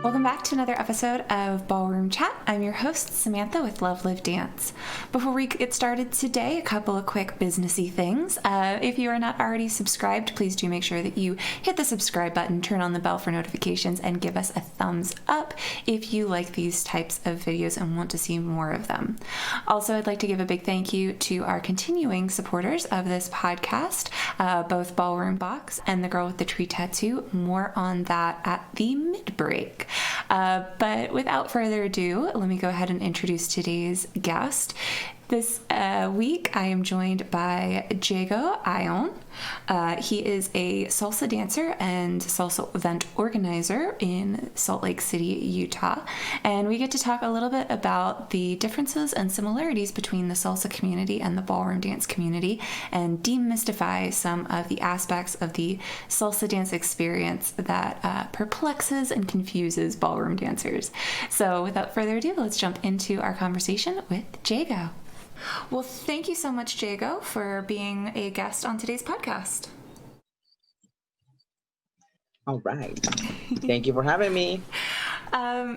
Welcome back to another episode of Ballroom Chat. I'm your host, Samantha with Love.Live.Dance. Before we get started today, a couple of quick businessy things. If you are not already subscribed, please do make sure that you hit the subscribe button, turn on the bell for notifications, and give us a thumbs up if you like these types of videos and want to see more of them. Also, I'd like to give a big thank you to our continuing supporters of this podcast, both Ballroom Box and the Girl with the Tree Tattoo. More on that at the mid-break. But without further ado, let me go ahead and introduce today's guest. This week, I am joined by Jago Ayllon. He is a salsa dancer and salsa event organizer in Salt Lake City, Utah. And we get to talk a little bit about the differences and similarities between the salsa community and the ballroom dance community and demystify some of the aspects of the salsa dance experience that perplexes and confuses ballroom dancers. So without further ado, let's jump into our conversation with Jago. Well, thank you so much, Jago, for being a guest on today's podcast. All right. Thank you for having me.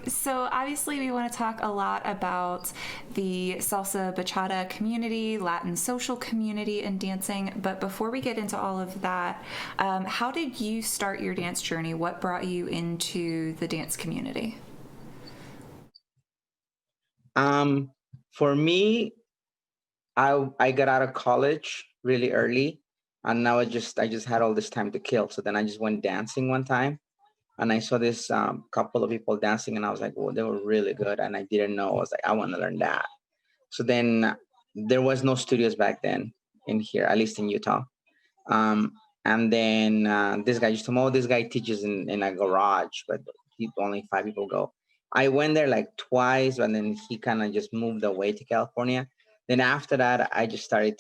So obviously we want to talk a lot about the salsa bachata community, Latin social community and dancing. But before we get into all of that, how did you start your dance journey? What brought you into the dance community? For me, I got out of college really early, and now I just had all this time to kill. So then I just went dancing one time, and I saw this couple of people dancing, and I was like, well, they were really good, and I didn't know. I was like, I want to learn that. So then there was no studios back then in here, at least in Utah. And then this guy used to know this guy teaches in a garage, but only 5 people go. I went there like twice, and then he kind of just moved away to California. Then after that, I just started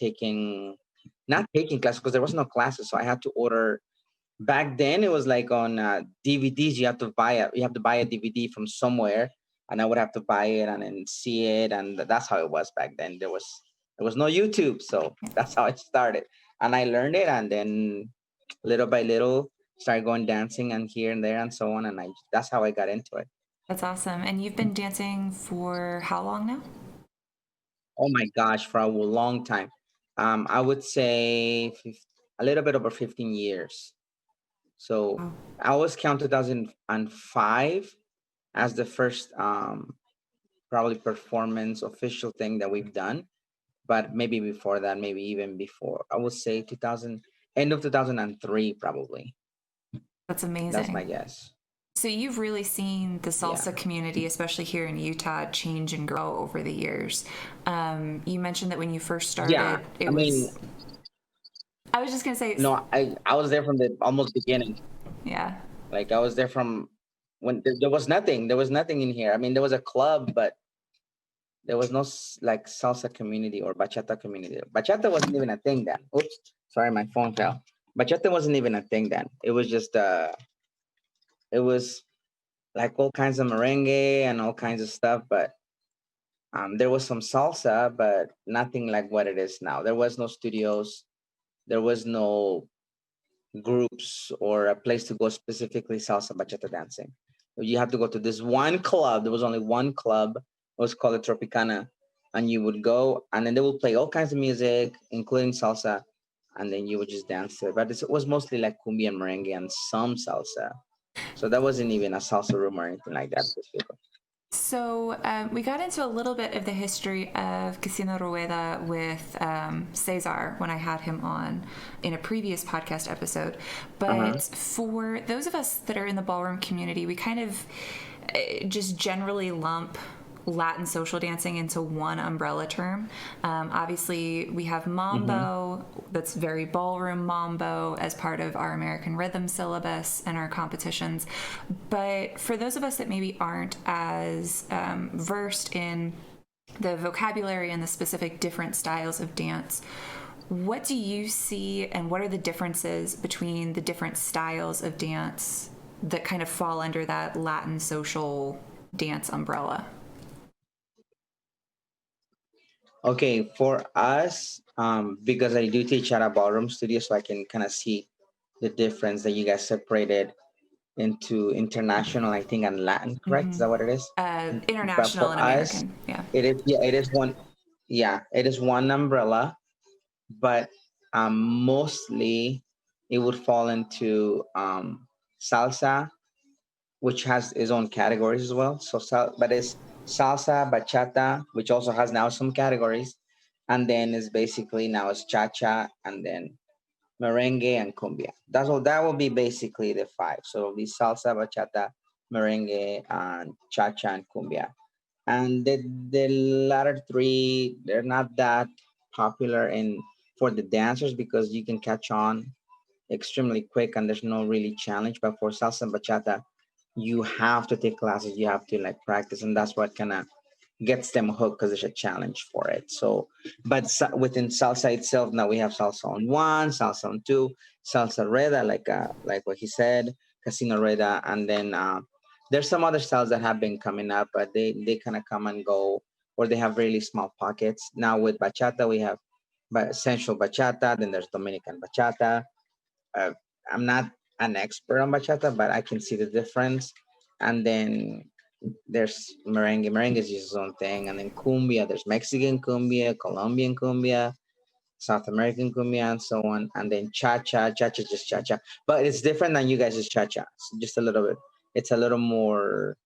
not taking classes because there was no classes. So I had to order. Back then, it was like on DVDs. You have to buy a DVD from somewhere, and I would have to buy it and then see it, and that's how it was back then. There was no YouTube, so that's how it started. And I learned it, and then little by little started going dancing and here and there and so on, and that's how I got into it. That's awesome. And you've been dancing for how long now? Oh my gosh, for a long time. I would say a little bit over 15 years. So Wow. I always count 2005 as the first probably performance official thing that we've done. But maybe before that, maybe even before. I would say 2000, end of 2003, probably. That's amazing. That's my guess. So you've really seen the salsa Yeah. community, especially here in Utah, change and grow over the years. You mentioned that when you first started, Yeah, I was just going to say... no, I was there from the almost beginning. Yeah. Like I was there from when there was nothing. There was nothing in here. I mean, there was a club, but there was no like salsa community or bachata community. Bachata wasn't even a thing then. Oops, sorry, my phone fell. Bachata wasn't even a thing then. It was just it was like all kinds of merengue and all kinds of stuff, but there was some salsa, but nothing like what it is now. There was no studios. There was no groups or a place to go specifically salsa bachata dancing. You have to go to this one club. There was only one club. It was called the Tropicana, and you would go, and then they would play all kinds of music, including salsa, and then you would just dance to it. But it was mostly like cumbia and merengue and some salsa. So that wasn't even a salsa room or anything like that. So we got into a little bit of the history of Casino Rueda with Cesar when I had him on in a previous podcast episode. But for those of us that are in the ballroom community, we kind of just generally lump Latin social dancing into one umbrella term. Obviously, we have Mambo, that's very ballroom Mambo as part of our American rhythm syllabus and our competitions. But for those of us that maybe aren't as versed in the vocabulary and the specific different styles of dance, what do you see and what are the differences between the different styles of dance that kind of fall under that Latin social dance umbrella? Okay, for us, because I do teach at a ballroom studio, so I can kind of see the difference that you guys separated. into international, I think, and Latin, correct? Is that what it is? But International for and us, American. Yeah. it is one, yeah, it is one umbrella, but mostly it would fall into salsa, which has its own categories as well. So, but it's salsa, bachata, which also has now some categories, and then it's basically now it's cha cha, and then merengue and cumbia. That will be basically the five. So it'll be salsa, bachata, merengue, and cha cha and cumbia. And the latter three, they're not that popular in for the dancers because you can catch on extremely quick and there's no really challenge. But for salsa and bachata, you have to take classes, you have to like practice, and that's what kind of gets them hooked because there's a challenge for it. So, but within salsa itself, now we have salsa on one, salsa on two, salsa reda, like what he said, casino reda, and then there's some other styles that have been coming up, but they kind of come and go, or they have really small pockets. Now with bachata, we have essential bachata, then there's Dominican bachata. Uh, I'm not an expert on bachata, but I can see the difference. And then there's merengue. Merengue is just its own thing. And then cumbia, there's Mexican cumbia, Colombian cumbia, South American cumbia, and so on. And then cha-cha, cha-cha, just cha-cha. But it's different than you guys' cha-cha. Just a little bit. It's a little more,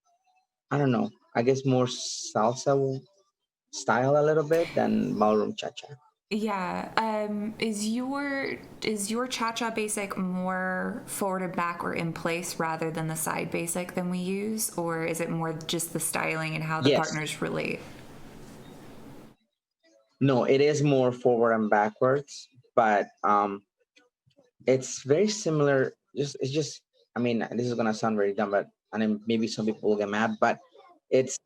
I don't know, I guess more salsa style a little bit than ballroom cha-cha. Yeah. Is your cha-cha basic more forward and back or in place rather than the side basic than we use, or is it more just the styling and how the Yes. partners relate? No, it is more forward and backwards, but it's very similar. It's just. I mean, this is gonna sound very dumb, but and then maybe some people will get mad, but it's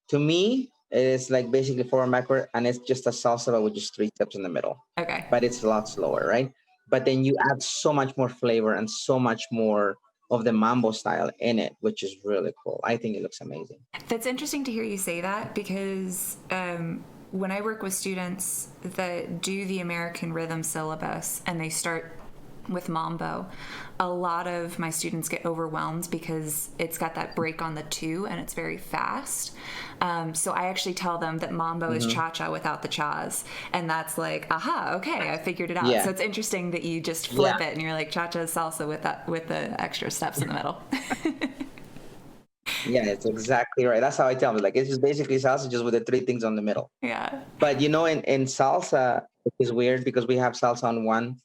to me, it's like basically forward and backward, and it's just a salsa but with just three steps in the middle. Okay. But it's a lot slower, right? But then you add so much more flavor and so much more of the mambo style in it, which is really cool. I think it looks amazing. That's interesting to hear you say that because when I work with students that do the American rhythm syllabus and they start with mambo, a lot of my students get overwhelmed because it's got that break on the two and it's very fast. So I actually tell them that mambo is Hmm. cha-cha without the chas, and that's like, aha, okay, I figured it out. Yeah, So it's interesting that you just yeah, flip it and you're like cha-cha is salsa with the extra steps in the middle. yeah. It's exactly right. That's how I tell them. Like it's just basically salsa, just with the three things on the middle. Yeah. But in salsa, it is weird because we have salsa on one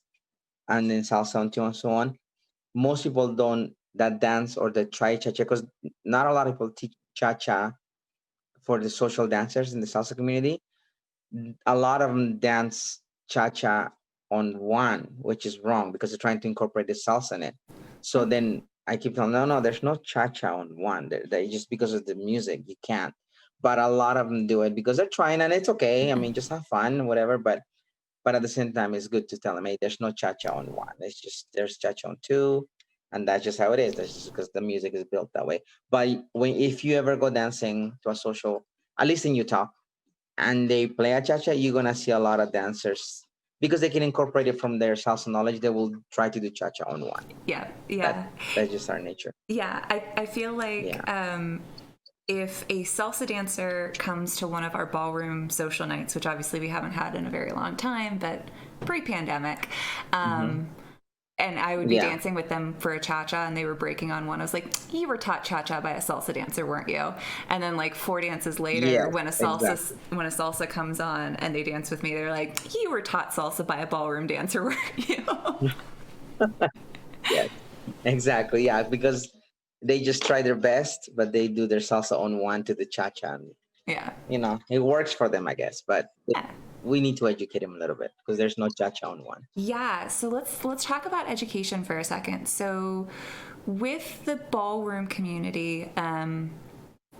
and then salsa on two and so on. Most people don't that dance or the try cha cha because not a lot of people teach cha cha for the social dancers in the salsa community. A lot of them dance cha cha on one, which is wrong because they're trying to incorporate the salsa in it. So then I keep telling them, no, no, there's no cha cha on one. They just because of the music, you can't. But a lot of them do it because they're trying, and it's okay. I mean, just have fun, whatever. But at the same time, it's good to tell them, hey, there's no cha cha on one. It's just there's cha cha on two, and that's just how it is. That's just because the music is built that way. But when if you ever go dancing to a social, at least in Utah, and they play a cha cha, you're gonna see a lot of dancers because they can incorporate it from their salsa knowledge. They will try to do cha cha on one. Yeah. That Yeah. that's just our nature. Yeah, I feel like Yeah. if a salsa dancer comes to one of our ballroom social nights, which obviously we haven't had in a very long time, but pre-pandemic, Hmm. and I would be Yeah. dancing with them for a cha-cha and they were breaking on one, I was like, you were taught cha-cha by a salsa dancer, weren't you? And then like 4 dances later, Yes. Exactly. when a salsa comes on and they dance with me, they're like, you were taught salsa by a ballroom dancer, weren't you? Yes. Exactly. Yeah. Because they just try their best, but they do their salsa on one to the cha cha. Yeah. It works for them, I guess, but we need to educate them a little bit because there's no cha-cha on one. Yeah, so let's talk about education for a second. So, with the ballroom community,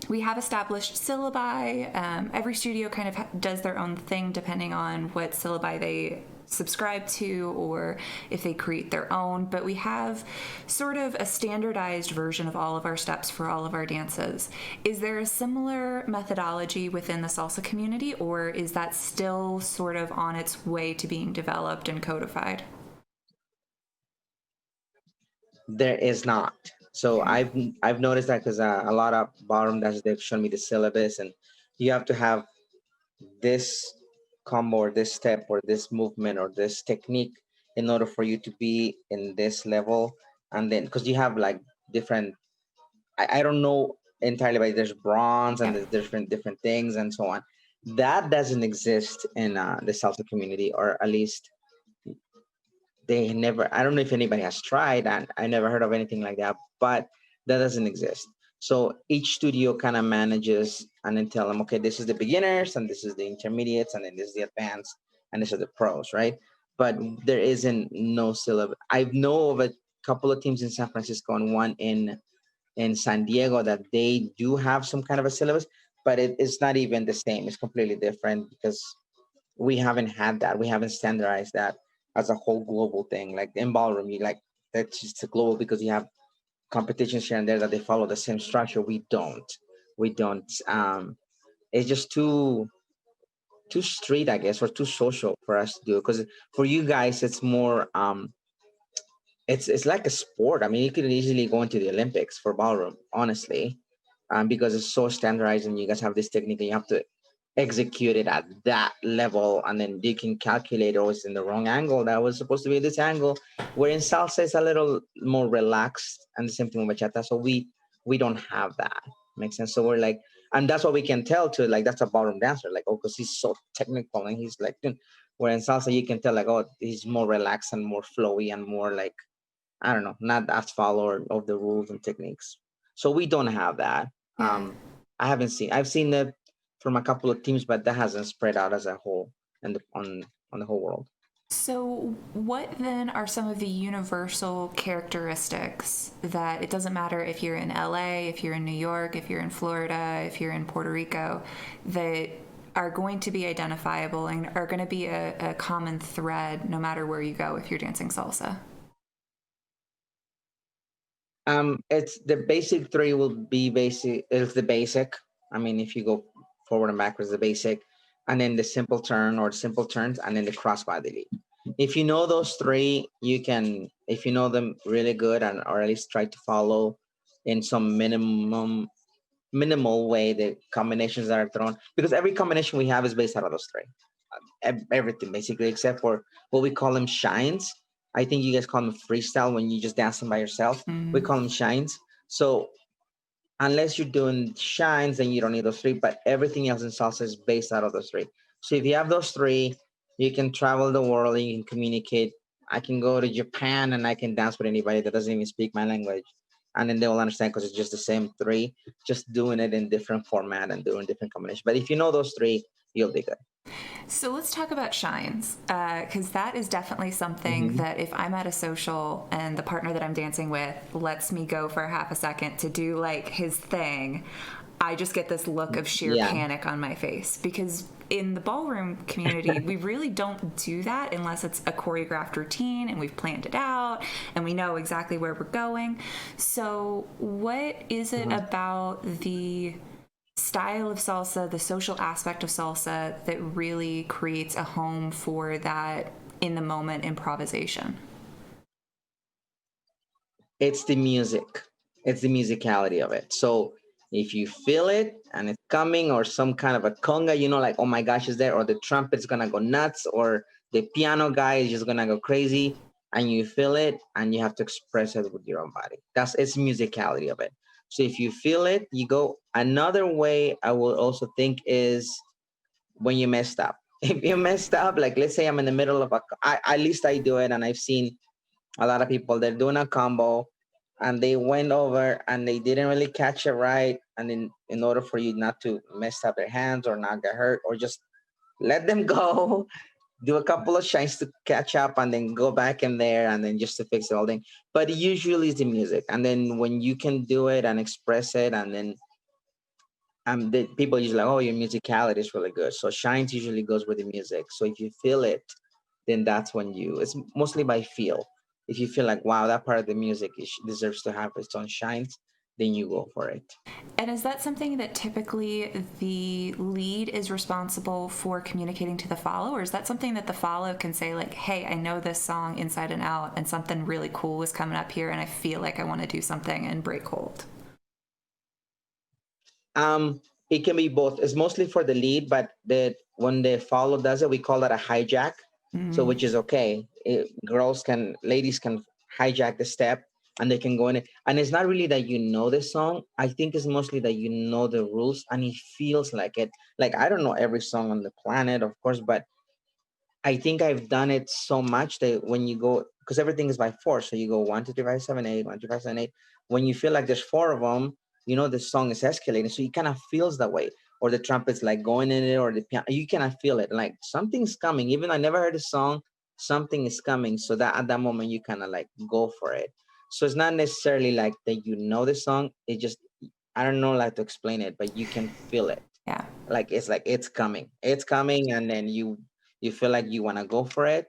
we have established syllabi. Every studio kind of does their own thing depending on what syllabi they subscribe to or if they create their own. But we have sort of a standardized version of all of our steps for all of our dances. Is there a similar methodology within the salsa community, or is that still sort of on its way to being developed and codified? There is not. So Okay. I've noticed that because a lot of ballroom dancers, they've shown me the syllabus, and you have to have this combo or this step or this movement or this technique in order for you to be in this level. And then because you have like different, I don't know entirely, but there's bronze and Yep. there's different things and so on. That doesn't exist in the salsa community, or at least they never. I don't know if anybody has tried, and I never heard of anything like that, but that doesn't exist. So each studio kind of manages and then tell them, okay, this is the beginners and this is the intermediates and then this is the advanced and this are the pros, right? But there isn't no syllabus. I know of a couple of teams in San Francisco and one in San Diego that they do have some kind of a syllabus, but it's not even the same. It's completely different because we haven't had that. We haven't standardized that as a whole global thing. Like in ballroom, you like that's just a global because you have competitions here and there that they follow the same structure. We don't. We don't. It's just too street, I guess, or too social for us to do. Because for you guys, it's more. It's like a sport. I mean, you could easily go into the Olympics for ballroom, honestly, because it's so standardized and you guys have this technique and you have to execute it at that level, and then you can calculate, oh, it's in the wrong angle, that was supposed to be this angle, where in salsa it's a little more relaxed, and the same thing with bachata. So we don't have that. Makes sense. So we're like, and that's what we can tell to, like, that's a ballroom dancer, like, oh, because he's so technical and he's like, where in salsa you can tell, like, oh, he's more relaxed and more flowy and more like, I don't know, not as follower of the rules and techniques. So we don't have that. Yeah. I haven't seen. I've seen it from a couple of teams, but that hasn't spread out as a whole and on the whole world. So, what then are some of the universal characteristics that it doesn't matter if you're in LA, if you're in New York, if you're in Florida, if you're in Puerto Rico, that are going to be identifiable and are going to be a common thread no matter where you go if you're dancing salsa? It's the basic three will be basic. It's the basic. I mean, if you go forward and backwards, the basic, and then the simple turn or simple turns, and then the crossbody lead. If you know those three, you can. If you know them really good, and or at least try to follow in some minimal way the combinations that are thrown, because every combination we have is based out of those three. Everything basically except for what we call them shines. I think you guys call them freestyle when you just dancing by yourself. We Mm. call them shines. So unless you're doing shines, then you don't need those three. But everything else in salsa is based out of those three. So if you have those three, you can travel the world and you can communicate. I can go to Japan and I can dance with anybody that doesn't even speak my language, and then they will understand because it's just the same three, just doing it in different format and doing different combinations. But if you know those three, you'll be good. So let's talk about shines, because that is definitely something Hmm. that if I'm at a social and the partner that I'm dancing with lets me go for half a second to do like his thing, I just get this look of sheer Yeah. panic on my face because in the ballroom community, we really don't do that unless it's a choreographed routine and we've planned it out and we know exactly where we're going. So, what is it Mhm. about the style of salsa, the social aspect of salsa that really creates a home for that in the moment improvisation? It's the music. It's the musicality of it. So if you feel it and it's coming, or some kind of a conga, like, oh my gosh, is there? Or the trumpet's gonna go nuts, or the piano guy is just gonna go crazy, and you feel it, and you have to express it with your own body. That's It's musicality of it. So if you feel it, you go. Another way I will also think is when you messed up. If you messed up, like let's say I'm in the middle of at least I do it, and I've seen a lot of people, they're doing a combo and they went over and they didn't really catch it right, and in order for you not to mess up their hands or not get hurt, or just let them go, do a couple of shines to catch up and then go back in there and then just to fix the whole thing. But usually it's the music, and then when you can do it and express it, and then the people usually like, oh, your musicality is really good. So shines usually goes with the music. So if you feel it, then that's when it's mostly by feel. If you feel like, wow, that part of the music deserves to have its own shines, then you go for it. And is that something that typically the lead is responsible for communicating to the follow, or is that something that the follow can say, like, hey, I know this song inside and out, and something really cool is coming up here, and I feel like I want to do something and break hold? It can be both. It's mostly for the lead, but when the follow does it, we call that a hijack. So Mm, which is okay. Ladies can hijack the step and they can go in it. And it's not really that you know the song. I think it's mostly that you know the rules and it feels like it. Like I don't know every song on the planet, of course, but I think I've done it so much that when you go, because everything is by four, so you go 1, 2, 3, 5, 7, 8, 1, 2, 5, 7, 8. When you feel like there's four of them, you know the song is escalating, so you kind of feels that way. Or the trumpets like going in it, or the piano, you kind of feel it, like something's coming. Even I never heard a song, something is coming. So that at that moment you kind of like go for it. So it's not necessarily like that you know the song. It just I don't know like to explain it, but you can feel it yeah. like it's coming, and then you feel like you want to go for it,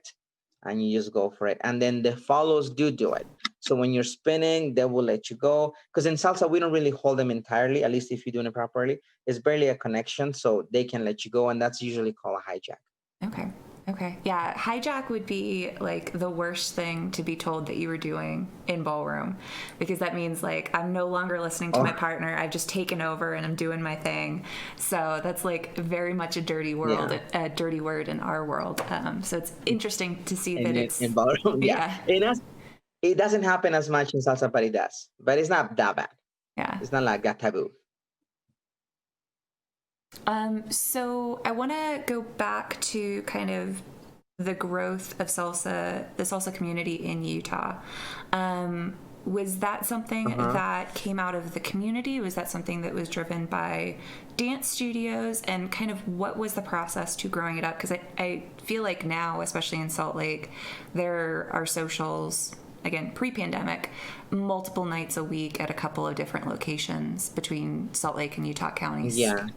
and you just go for it, and then the follows do it. So when you're spinning, they will let you go, because in salsa we don't really hold them entirely, at least if you're doing it properly. It's barely a connection, so they can let you go, and that's usually called a hijack. Okay. Okay. Yeah. Hijack would be like the worst thing to be told that you were doing in ballroom, because that means like I'm no longer listening to my Oh partner. I've just taken over and I'm doing my thing. So that's like very much a dirty world, yeah. a dirty word in our world. So it's interesting to see And that then in it's, ballroom, yeah, yeah. it doesn't happen as much in salsa, but it does, but it's not that bad. Yeah. It's not like that taboo. So I want to go back to kind of the growth of salsa, the salsa community in Utah. Was that something Uh-huh. that came out of the community? Was that something that was driven by dance studios? And kind of what was the process to growing it up? Because I feel like now, especially in Salt Lake, there are socials, again, pre pandemic, multiple nights a week at a couple of different locations between Salt Lake and Utah counties. Yeah,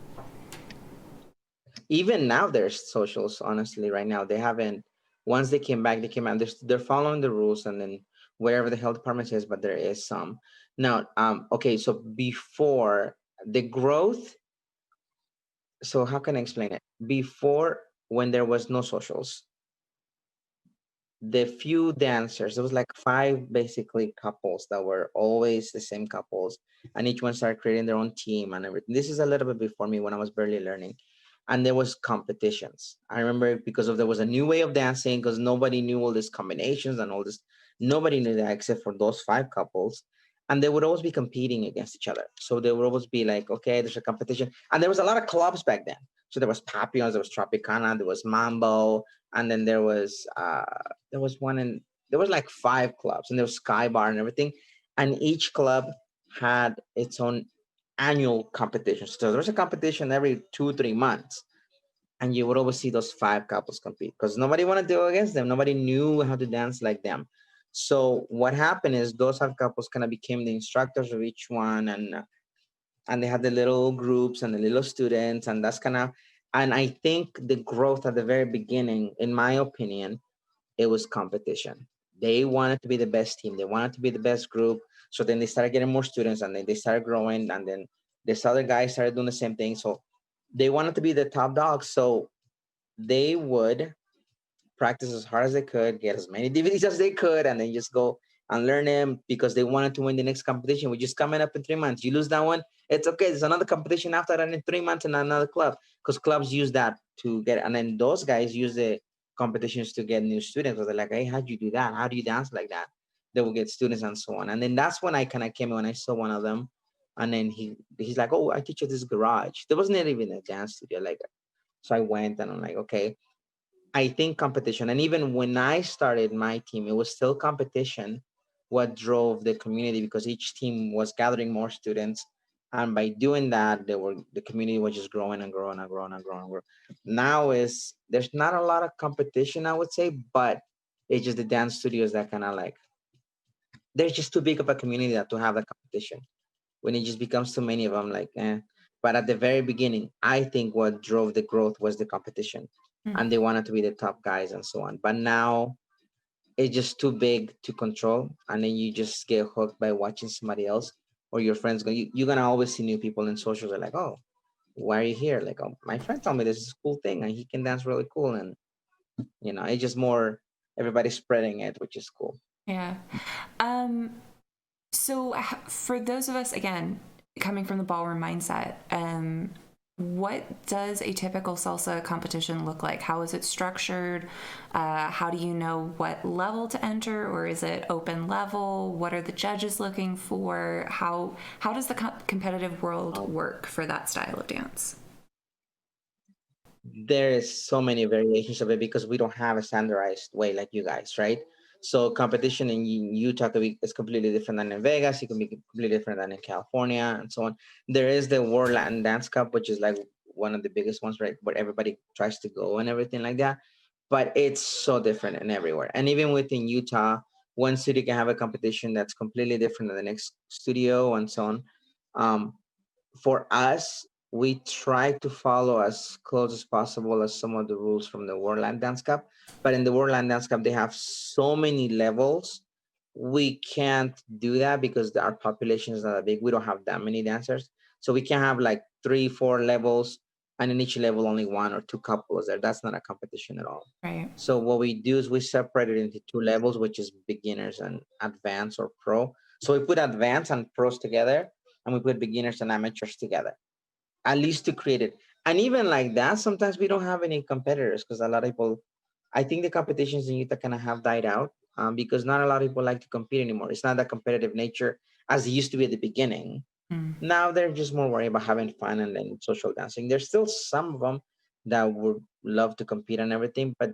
even now there's socials, honestly. Right now they haven't, once they came back, they came out, they're following the rules, and then wherever the health department says, but there is some now. Okay, so before the growth, so how can I explain it? Before, when there was no socials, the few dancers, there was like five basically couples that were always the same couples, and each one started creating their own team and everything. This is a little bit before me, when I was barely learning, and there was competitions. I remember, because of there was a new way of dancing, because nobody knew all these combinations and all this. Nobody knew that except for those five couples, and they would always be competing against each other. So they would always be like, okay, there's a competition, and there was a lot of clubs back then. So there was Papillons, there was Tropicana, there was Mambo, and then there was one in, there was like five clubs, and there was Sky Bar and everything, and each club had its own annual competition. So there was a competition every 2 3 months, and you would always see those five couples compete, because nobody wanted to go against them. Nobody knew how to dance like them. So what happened is those five couples kind of became the instructors of each one, and they had the little groups and the little students, and that's kind of, and I think the growth at the very beginning, in my opinion, it was competition. They wanted to be the best team. They wanted to be the best group. So then they started getting more students, and then they started growing. And then this other guy started doing the same thing. So they wanted to be the top dogs. So they would practice as hard as they could, get as many DVDs as they could, and then just go and learn them, because they wanted to win the next competition, which is coming up in 3 months. You lose that one, it's okay. There's another competition after that in 3 months in another club, because clubs use that to get, and then those guys use the competitions to get new students. Because they're like, hey, how'd you do that? How do you dance like that? They will get students and so on. And then that's when I kind of came in, when I saw one of them. And then he's like, oh, I teach at this garage. There wasn't even a dance studio. Like, so I went, and I'm like, okay, I think competition. And even when I started my team, it was still competition what drove the community, because each team was gathering more students. And by doing that, the community was just growing and growing and growing and growing and growing. Now is there's not a lot of competition, I would say, but it's just the dance studios that kind of like, there's just too big of a community that to have a competition. When it just becomes too many of them, like, eh. But at the very beginning, I think what drove the growth was the competition, and they wanted to be the top guys and so on. But now it's just too big to control, and then you just get hooked by watching somebody else, or your friends go, you're gonna always see new people in socials. Are like, oh, why are you here? Like, oh, my friend told me this is a cool thing and he can dance really cool. And it's just more everybody spreading it, which is cool. Yeah. Um, so for those of us, again, coming from the ballroom mindset, what does a typical salsa competition look like? How is it structured? How do you know what level to enter, or is it open level? What are the judges looking for? How does the competitive world work for that style of dance? There is so many variations of it because we don't have a standardized way like you guys, right? So competition in Utah could be is completely different than in Vegas. It can be completely different than in California and so on. There is the World Latin Dance Cup, which is like one of the biggest ones, right? Where everybody tries to go and everything like that. But it's so different in everywhere. And even within Utah, one city can have a competition that's completely different than the next studio and so on. For us, we try to follow as close as possible as some of the rules from the World Land Dance Cup. But in the World Land Dance Cup, they have so many levels. We can't do that because our population is not that big. We don't have that many dancers. So we can have like 3, 4 levels, and in each level, only one or two couples there. That's not a competition at all. Right. So what we do is we separate it into two levels, which is beginners and advanced or pro. So we put advanced and pros together, and we put beginners and amateurs together, at least to create it. And even like that, sometimes we don't have any competitors because a lot of people, I think the competitions in Utah kind of have died out because not a lot of people like to compete anymore. It's not that competitive nature as it used to be at the beginning. Mm. Now they're just more worried about having fun and then social dancing. There's still some of them that would love to compete and everything, but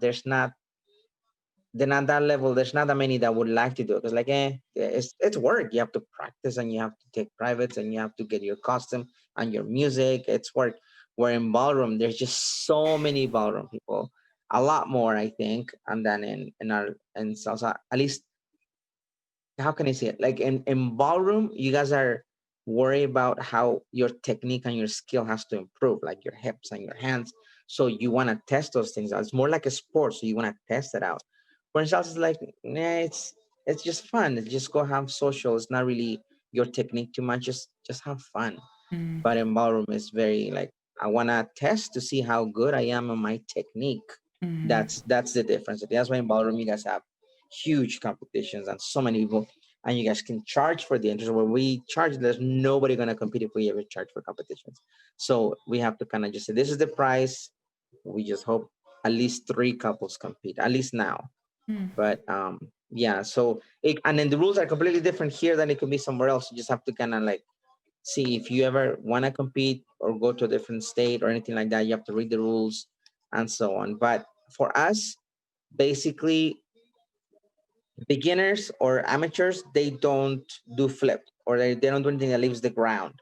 then at that level, there's not that many that would like to do it. Because like, it's work. You have to practice and you have to take privates and you have to get your costume and your music. It's work. Where in ballroom, there's just so many ballroom people, a lot more, I think, and then in salsa, at least how can I say it? Like in ballroom, you guys are worried about how your technique and your skill has to improve, like your hips and your hands. So you want to test those things out. It's more like a sport, so you want to test it out. For instance, it's like, nah, it's just fun. It's just go have social. It's not really your technique too much. Just have fun. Mm. But in ballroom, it's very like I want to test to see how good I am on my technique. Mm. That's the difference. That's why in ballroom you guys have huge competitions and so many people, and you guys can charge for the interest. When we charge, there's nobody gonna compete if we ever charge for competitions. So we have to kind of just say this is the price. We just hope at least 3 couples compete, at least now. Mm. But yeah, so and then the rules are completely different here than it could be somewhere else. You just have to kind of like see if you ever want to compete or go to a different state or anything like that. You have to read the rules and so on. But for us, basically, beginners or amateurs, they don't do flip or they don't do anything that leaves the ground.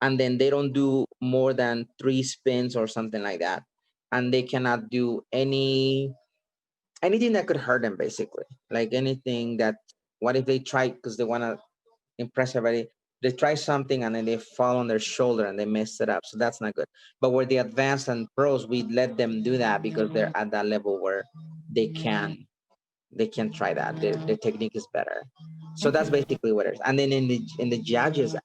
And then they don't do more than 3 spins or something like that. And they cannot do anything that could hurt them, basically. Like anything that, what if they try because they want to impress everybody? They try something and then they fall on their shoulder and they mess it up. So that's not good. But where the advanced and pros, we let them do that because they're at that level where they can they can try that. Their technique is better. So that's Okay. basically what it is. And then in the judges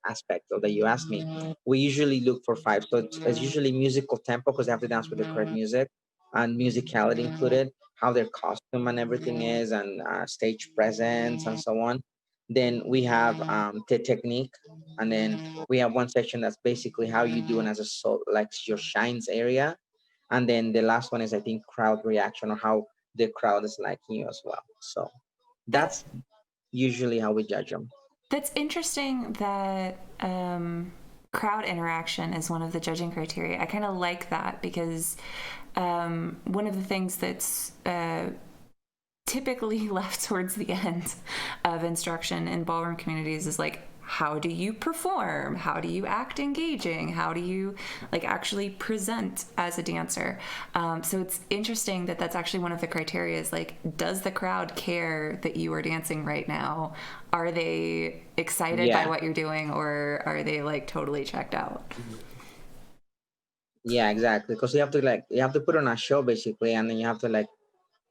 aspect of that you asked me, we usually look for 5. So it's usually musical tempo because they have to dance with the correct music and musicality included, how their costume and everything is, and stage presence and so on. Then we have the technique, and then we have one section that's basically how you doing as a soul, like your shines area, and then the last one is I think crowd reaction or how the crowd is liking you as well. So That that's usually how we judge them. that's interesting that crowd interaction is one of the judging criteria. I kind of like that because one of the things that's typically left towards the end of instruction in ballroom communities is like, how do you perform? How do you act engaging? How do you like actually present as a dancer? So it's interesting that that's actually one of the criteria is like, does the crowd care that you are dancing right now? Are they excited by Yeah, what you're doing, or are they like totally checked out? yeah, exactly. Because you have to put on a show basically, and then you have to like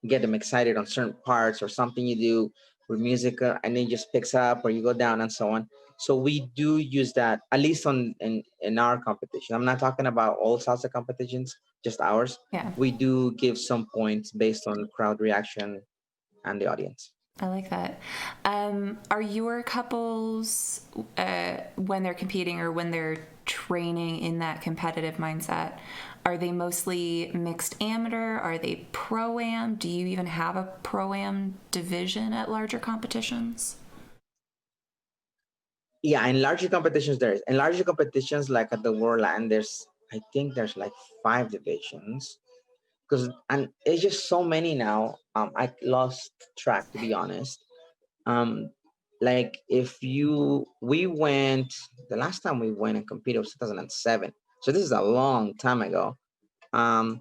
get them excited on certain parts or something you do with music, and then it just picks up or you go down and so on. So we do use that, at least in our competition. I'm not talking about all salsa competitions, just ours. Yeah. We do give some points based on crowd reaction and the audience. I like that. Are your couples, when they're competing or when they're training in that competitive mindset, are they mostly mixed amateur? Are they pro-am? Do you even have a pro-am division at larger competitions? Yeah, in larger competitions there is. In larger competitions like at the World Land, I think there's like 5 divisions. Because and it's just so many now. I lost track, to be honest. Um, like if you we went the last time we went and competed was 2007. So this is a long time ago. Um,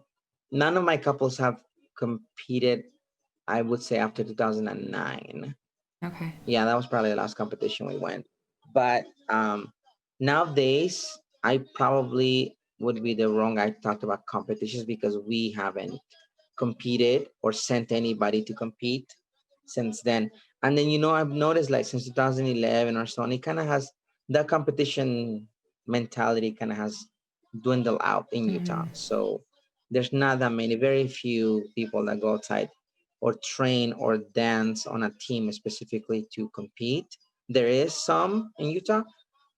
None of my couples have competed, I would say, after 2009. Okay. Yeah, that was probably the last competition we went. But nowadays, I probably would be the wrong guy to talk about competitions because we haven't competed or sent anybody to compete since then. And then, I've noticed like since 2011 or so, and it kind of has the competition mentality kind of has dwindled out in Utah. Mm-hmm. So there's not that many, very few people that go outside or train or dance on a team specifically to compete. There is some in Utah,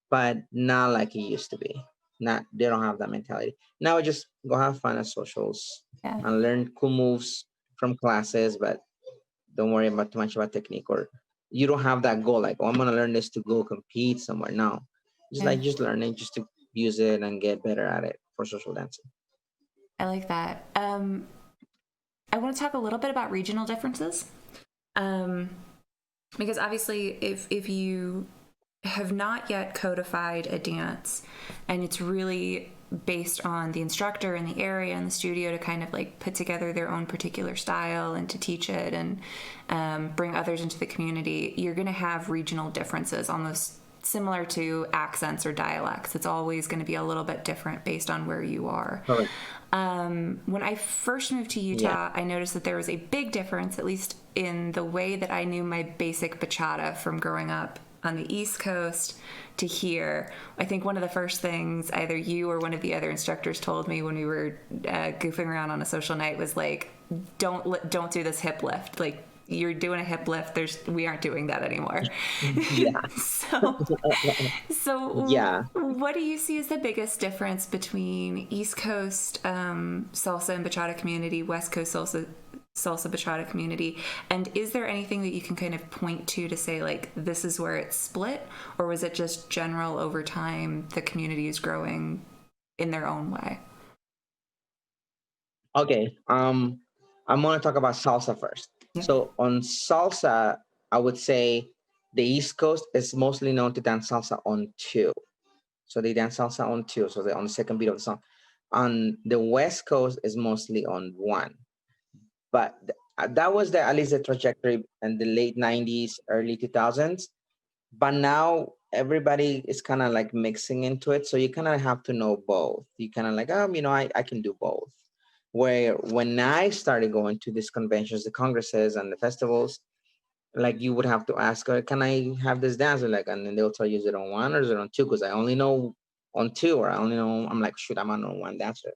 but not like it used to be. Not They don't have that mentality. Now just go have fun at socials Yeah. and learn cool moves from classes, but don't worry about too much about technique, or you don't have that goal like, oh, I'm gonna learn this to go compete somewhere. No. Yeah. Just learn it just to use it and get better at it for social dancing. I like that. I want to talk a little bit about regional differences. Um, because obviously if you have not yet codified a dance and it's really based on the instructor in the area and the studio to kind of like put together their own particular style and to teach it and bring others into the community, you're going to have regional differences almost similar to accents or dialects. It's always going to be a little bit different based on where you are. Correct. When I first moved to Yeah. Utah, I noticed that there was a big difference, at least in the way that I knew my basic bachata from growing up on the East Coast to here. I think one of the first things either you or one of the other instructors told me when we were goofing around on a social night was like, don't do this hip lift. Like, you're doing a hip lift. We aren't doing that anymore. Yeah. so so, Yeah. what do you see as the biggest difference between East Coast salsa and bachata community, West Coast salsa bachata community, and is there anything that you can kind of point to say like this is where it's split, or was it just general over time the community is growing in their own way? Okay. I'm gonna talk about salsa first. Yep. So on salsa, I would say the East Coast is mostly known to dance salsa on two. So they dance salsa on two. So they're on the second beat of the song. On the West Coast is mostly on one. But that was at least the trajectory in the late 90s, early 2000s. But now everybody is kind of like mixing into it. So you kind of have to know both. You kind of like, I can do both. Where when I started going to these conventions, the congresses and the festivals, like you would have to ask her, can I have this dancer? Like, and then they'll tell you, is it on one or is it on two? Because I only know on two, or I only know, I'm like, shoot, I'm on one dancer.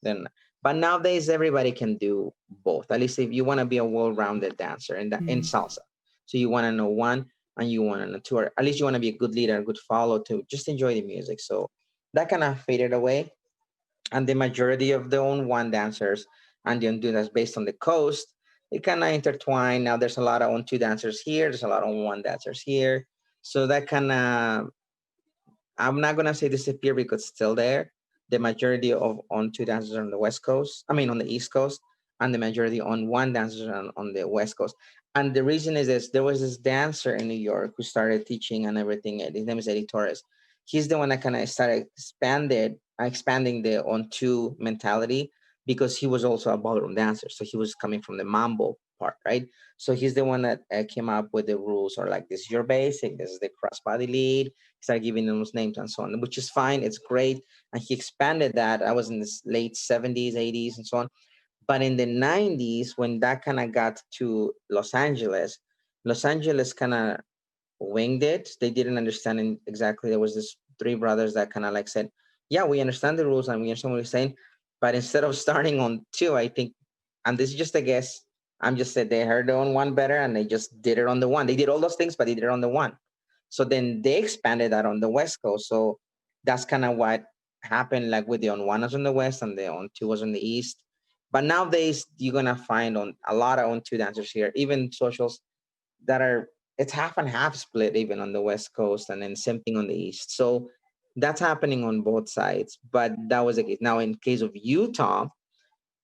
Then, but nowadays everybody can do both. At least if you want to be a well-rounded dancer in Mm. salsa, so you want to know one and you want to know two, or at least you want to be a good leader, a good follow to just enjoy the music. So that kind of faded away, and the majority of the on one dancers and the on two that's based on the coast, it kind of intertwine. Now there's a lot of on two dancers here, there's a lot of on one dancers here, so that kind of, I'm not gonna say disappear because it's still there. The majority of on two dancers are on the West Coast, I mean on the East Coast, and the majority on one dancers are on the West Coast. And the reason is this: there was this dancer in New York who started teaching and everything. His name is Eddie Torres. He's the one that kind of started expanding the on two mentality, because he was also a ballroom dancer. So he was coming from the mambo part, right? So he's the one that came up with the rules, or like, this is your basic, this is the crossbody lead. Start giving them those names and so on, which is fine. It's great. And he expanded that. I was in the late 70s, 80s, and so on. But in the 90s, when that kind of got to Los Angeles kind of winged it. They didn't understand exactly. There was this three brothers that kind of like said, "Yeah, we understand the rules and we understand what you're saying," but instead of starting on two, I think, and this is just a guess. I'm just said they heard on one better and they just did it on the one. They did all those things, but they did it on the one. So then they expanded that on the West Coast. So that's kind of what happened, like with the on one was on the West and the on two was on the East. But nowadays you're gonna find on a lot of on two dancers here, even socials that are, it's half and half split even on the West Coast and then same thing on the East. So that's happening on both sides. But that was the case. Now in case of Utah,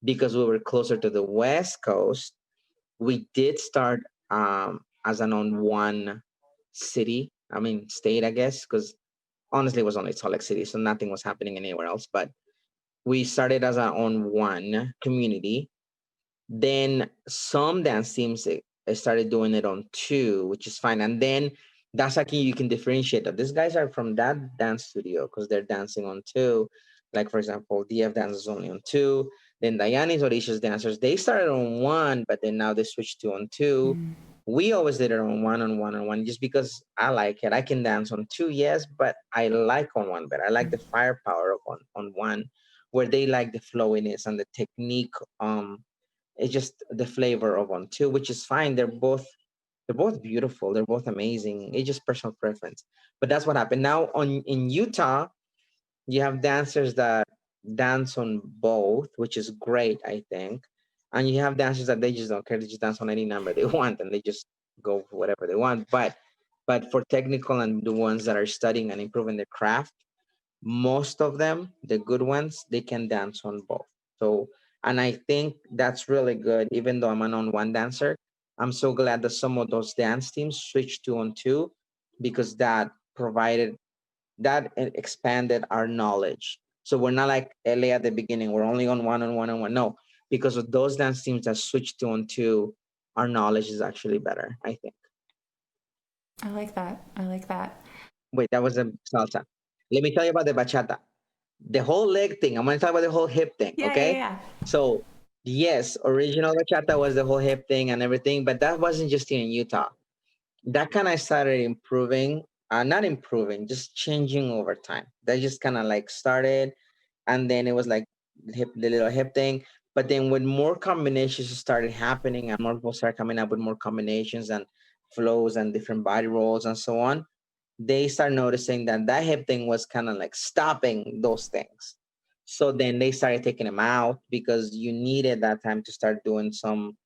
because we were closer to the West Coast, we did start as an on one city. I mean state, I guess, because honestly it was only Salt Lake City, so nothing was happening anywhere else. But we started as our own one community. Then some dance teams started doing it on two, which is fine. And then that's like you can differentiate that these guys are from that dance studio because they're dancing on two. Like for example, DF dances only on two. Then Diane's audacious dancers, they started on one, but then now they switched to on two. Mm. We always did it on one, just because I like it. I can dance on two, yes, but I like on one better. I like the firepower of on one, where they like the flowiness and the technique. It's just the flavor of one too, which is fine. They're both beautiful. They're both amazing. It's just personal preference. But that's what happened. Now on in Utah, you have dancers that dance on both, which is great, I think. And you have dancers that they just don't care. They just dance on any number they want and they just go for whatever they want. But for technical and the ones that are studying and improving their craft, most of them, the good ones, they can dance on both. So, and I think that's really good. Even though I'm an on one dancer, I'm so glad that some of those dance teams switched to on two, because that provided, that expanded our knowledge. So we're not like LA at the beginning, we're only on one, on one, on one. No, because of those dance teams that switched to on two, our knowledge is actually better, I think. I like that. I like that. Wait, that was a salsa. Let me tell you about the bachata. The whole leg thing. I'm going to talk about the whole hip thing. Yeah, yeah, Okay. yeah. So, yes, original bachata was the whole hip thing and everything, but that wasn't just here in Utah. That kind of started improving, not improving, just changing over time. That just kind of like started, and then it was like the little hip thing. But then when more combinations started happening and more people started coming up with more combinations and flows and different body rolls and so on, they start noticing that that hip thing was kind of like stopping those things. So then they started taking them out because you needed that time to start doing some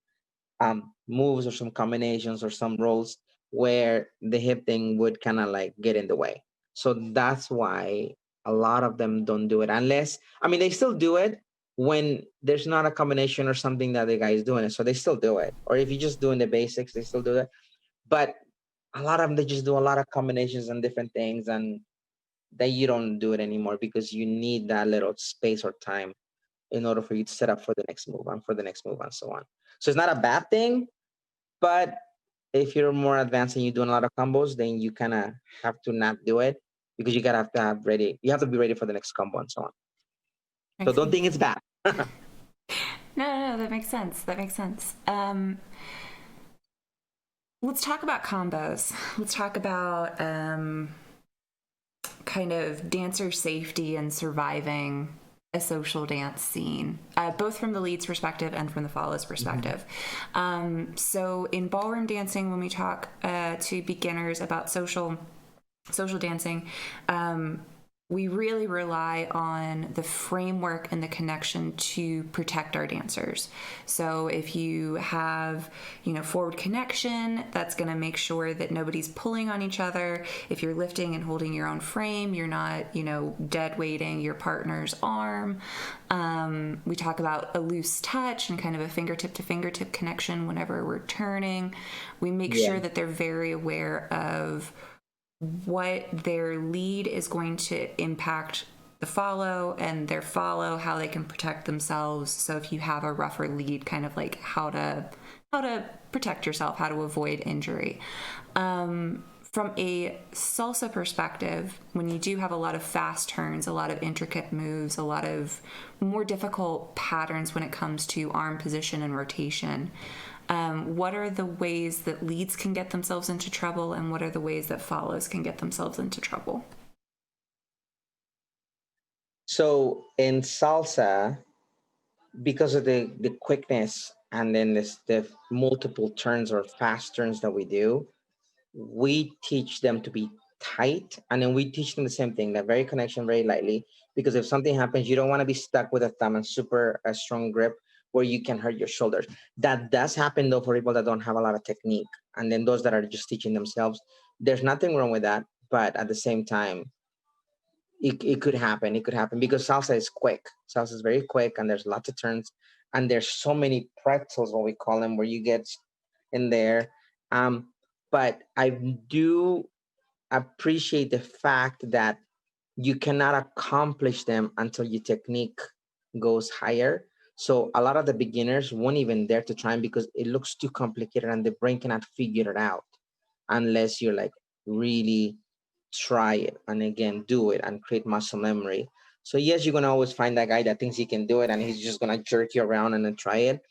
moves or some combinations or some rolls where the hip thing would kind of like get in the way. So that's why a lot of them don't do it unless, I mean, they still do it when there's not a combination or something that the guy is doing it. So they still do it. Or if you're just doing the basics, they still do it. But a lot of them, they just do a lot of combinations and different things, and then you don't do it anymore because you need that little space or time in order for you to set up for the next move and for the next move and so on. So it's not a bad thing, but if you're more advanced and you're doing a lot of combos, then you kind of have to not do it because you gotta have to have ready. You have to be ready for the next combo and so on. So Makes don't sense. think it's bad. No, that makes sense. That makes sense. Let's talk about combos. Let's talk about kind of dancer safety and surviving a social dance scene, both from the lead's perspective and from the follow's perspective. So in ballroom dancing, when we talk to beginners about social dancing, we really rely on the framework and the connection to protect our dancers. So if you have, forward connection, that's going to make sure that nobody's pulling on each other. If you're lifting and holding your own frame, you're not, dead weighting your partner's arm. We talk about a loose touch and kind of a fingertip to fingertip connection whenever we're turning. We make sure that they're very aware of what their lead is going to impact the follow, and their follow, how they can protect themselves. So if you have a rougher lead, kind of like how to protect yourself, how to avoid injury. from a salsa perspective, when you do have a lot of fast turns, a lot of intricate moves, a lot of more difficult patterns when it comes to arm position and rotation, what are the ways that leads can get themselves into trouble, and what are the ways that follows can get themselves into trouble? So in salsa, because of the quickness and then the multiple turns or fast turns that we do, we teach them to be tight, and then we teach them the same thing, that very connection very lightly, because if something happens, you don't want to be stuck with a thumb and super a strong grip where you can hurt your shoulders. That does happen though for people that don't have a lot of technique, and then those that are just teaching themselves. There's nothing wrong with that, but at the same time, it could happen. It could happen because salsa is quick. Salsa is very quick, and there's lots of turns, and there's so many pretzels, what we call them, where you get in there. Um, but I do appreciate the fact that you cannot accomplish them until your technique goes higher. So a lot of the beginners won't even dare to try them because it looks too complicated and the brain cannot figure it out unless you're like really try it and again do it and create muscle memory. So yes, you're gonna always find that guy that thinks he can do it and he's just gonna jerk you around and then try it,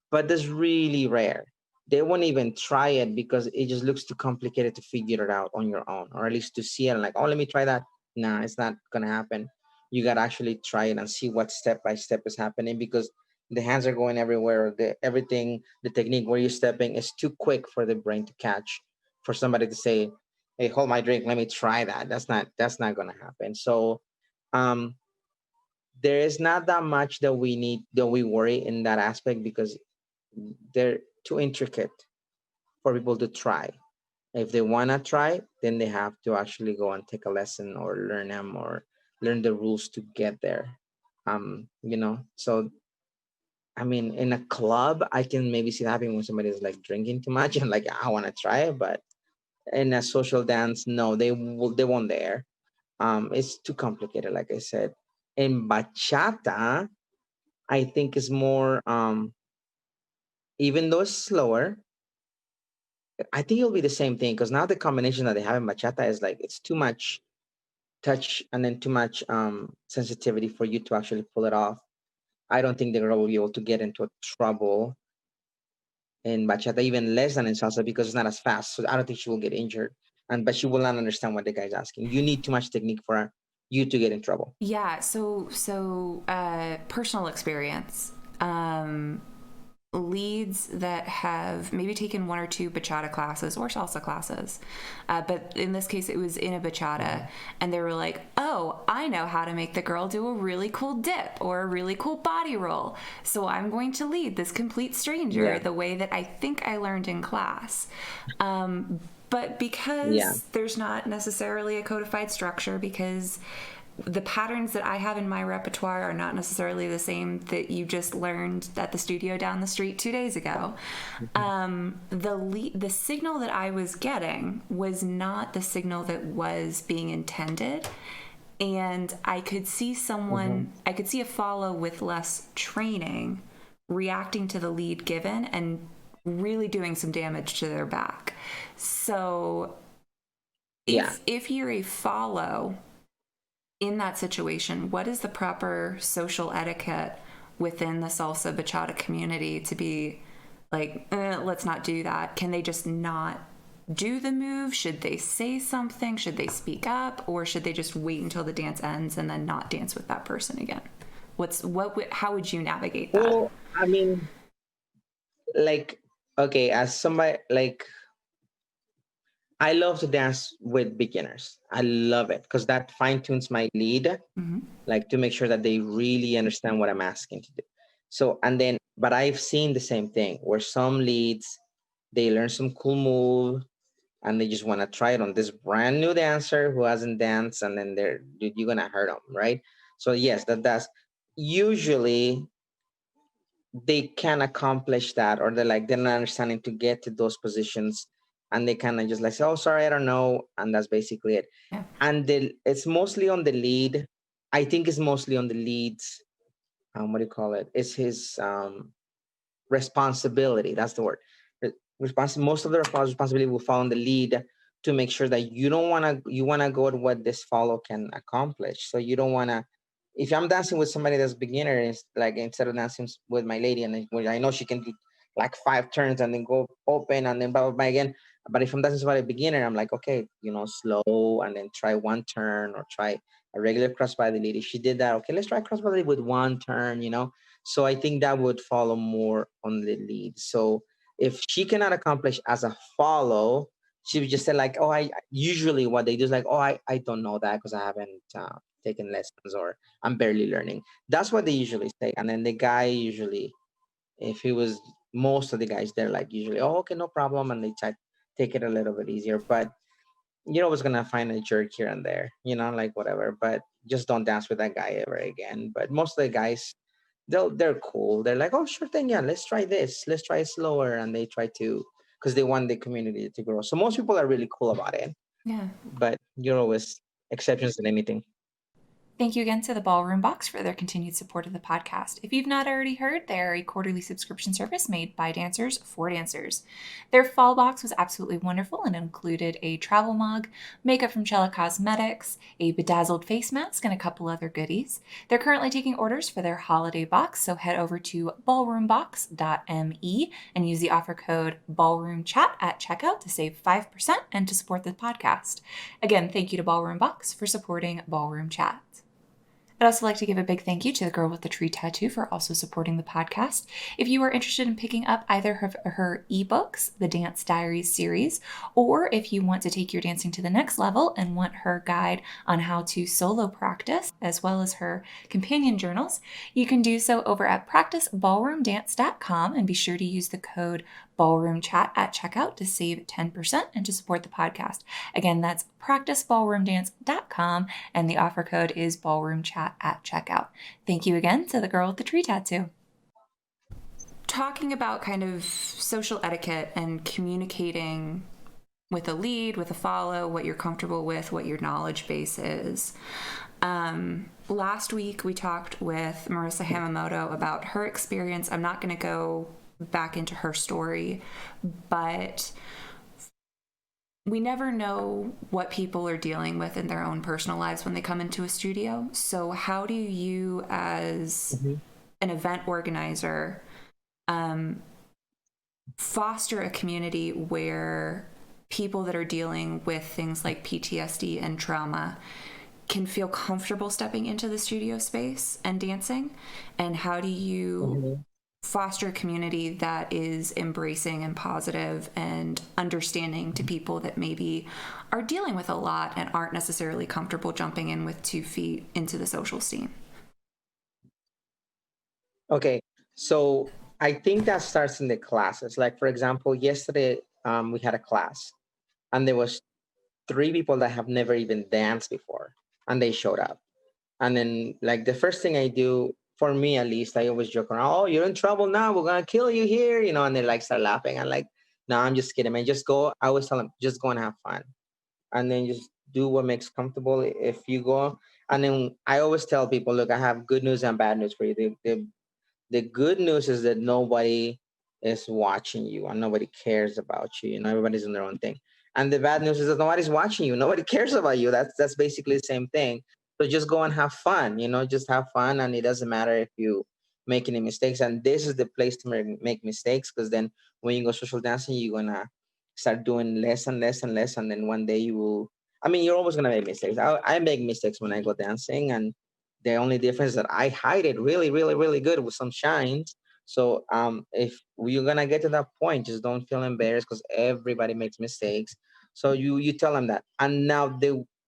but that's really rare. They won't even try it because it just looks too complicated to figure it out on your own, or at least to see it and like, oh, let me try that. Nah, it's not gonna happen. You gotta actually try it and see what step by step is happening because the hands are going everywhere. The everything, the technique where you're stepping is too quick for the brain to catch. For somebody to say, "Hey, hold my drink, let me try that." That's not gonna happen. So, um, there is not that much that we worry in that aspect because they're too intricate for people to try. If they want to try, then they have to actually go and take a lesson or learn them or learn the rules to get there. So I mean, in a club, I can maybe see that happening when somebody is like drinking too much and like I want to try it, but in a social dance, no, they won't dare. It's too complicated, like I said. In bachata, I think is more even though it's slower, I think it'll be the same thing because now the combination that they have in bachata is like it's too much touch and then too much sensitivity for you to actually pull it off. I don't think the girl will be able to get into trouble in bachata even less than in salsa because it's not as fast. So I don't think she will get injured, and but she will not understand what the guy's asking. You need too much technique for you to get in trouble. Yeah, personal experience. Leads that have maybe taken one or two bachata classes or salsa classes, but in this case it was in a bachata, and they were like, oh, I know how to make the girl do a really cool dip or a really cool body roll, so I'm going to lead this complete stranger Yeah, the way that I think I learned in class. But yeah, because there's not necessarily a codified structure, because the patterns that I have in my repertoire are not necessarily the same that you just learned at the studio down the street 2 days ago. mhm, The signal that I was getting was not the signal that was being intended. And mhm, I could see a follow with less training reacting to the lead given and really doing some damage to their back. So yeah. if you're a follow in that situation, what is the proper social etiquette within the salsa bachata community to be like, let's not do that? Can they just not do the move? Should they say something? Should they speak up? Or should they just wait until the dance ends and then not dance with that person again? How would you navigate that? Well, I mean, like, okay, as somebody like I love to dance with beginners. I love it because that fine tunes my lead, Mm-hmm. like to make sure that they really understand what I'm asking to do. So, and then, but I've seen the same thing where some leads, they learn some cool move and they just want to try it on this brand new dancer who hasn't danced. And then dude, you're going to hurt them, right? So, yes, that's usually they can accomplish that or they're not understanding to get to those positions and they kind of just like say, oh, sorry, I don't know. And that's basically it. Yeah. And it's mostly on the lead. I think it's mostly on the leads. What do you call it? It's his responsibility. That's the word. Most of the responsibility will fall on the lead to make sure that you want to go at what this follow can accomplish. So you don't want to, if I'm dancing with somebody that's beginner, it's like instead of dancing with my lady and I know she can do like 5 turns and then go open and then blah blah blah again. But if I'm dancing with a beginner, I'm like, okay, slow and then try 1 turn or try a regular crossbody lead. If she did that, okay, let's try crossbody with 1 turn. So I think that would follow more on the lead. So if she cannot accomplish as a follow, she would just say like, oh, I usually what they do is like, oh, I don't know that because I haven't taken lessons or I'm barely learning. That's what they usually say. And then the guy usually, if he was, most of the guys, they're like usually, oh, okay, no problem, and they try to take it a little bit easier. But you're always gonna find a jerk here and there, like whatever. But just don't dance with that guy ever again. But most of the guys, they're cool. They're like, oh, sure thing, yeah, let's try this. Let's try it slower, and they try to, because they want the community to grow. So most people are really cool about it. Yeah. But you're always exceptions in anything. Thank you again to the Ballroom Box for their continued support of the podcast. If you've not already heard, they're a quarterly subscription service made by dancers for dancers. Their fall box was absolutely wonderful and included a travel mug, makeup from Cella Cosmetics, a bedazzled face mask, and a couple other goodies. They're currently taking orders for their holiday box, so head over to ballroombox.me and use the offer code ballroomchat at checkout to save 5% and to support the podcast. Again, thank you to Ballroom Box for supporting Ballroom Chat. I'd also like to give a big thank you to the girl with the tree tattoo for also supporting the podcast. If you are interested in picking up either her ebooks, the Dance Diaries series, or if you want to take your dancing to the next level and want her guide on how to solo practice, as well as her companion journals, you can do so over at practiceballroomdance.com and be sure to use the code Ballroom Chat at checkout to save 10% and to support the podcast. Again, that's practiceballroomdance.com and the offer code is Ballroom Chat at checkout. Thank you again to the girl with the tree tattoo. Talking about kind of social etiquette and communicating with a lead, with a follow, what you're comfortable with, what your knowledge base is. Last week we talked with Marissa Hamamoto about her experience. I'm not going to go back into her story, but we never know what people are dealing with in their own personal lives when they come into a studio. So how do you, as an event organizer, foster a community where people that are dealing with things like PTSD and trauma can feel comfortable stepping into the studio space and dancing? And how do you foster a community that is embracing and positive and understanding to people that maybe are dealing with a lot and aren't necessarily comfortable jumping in with 2 feet into the social scene? Okay, so I think that starts in the classes. Like for example, yesterday we had a class, and there was 3 people that have never even danced before, and they showed up. And then like the first thing I do, for me at least, I always joke around, oh, you're in trouble now, we're gonna kill you here, and they like start laughing. I'm like, no, I'm just kidding, man. Just go. I always tell them, just go and have fun, and then just do what makes comfortable. If you go, and then I always tell people, look, I have good news and bad news for you. The good news is that nobody is watching you and nobody cares about you. Everybody's in their own thing. And the bad news is that nobody's watching you. Nobody cares about you. That's basically the same thing. So just go and have fun. Just have fun, and it doesn't matter if you make any mistakes. And this is the place to make mistakes, because then when you go social dancing, you're gonna start doing less and less and less, and then one day you will. I mean, you're always gonna make mistakes. I make mistakes when I go dancing, and the only difference is that I hide it really, really, really good with some shines. So if you're gonna get to that point, just don't feel embarrassed, because everybody makes mistakes. So you tell them that. And now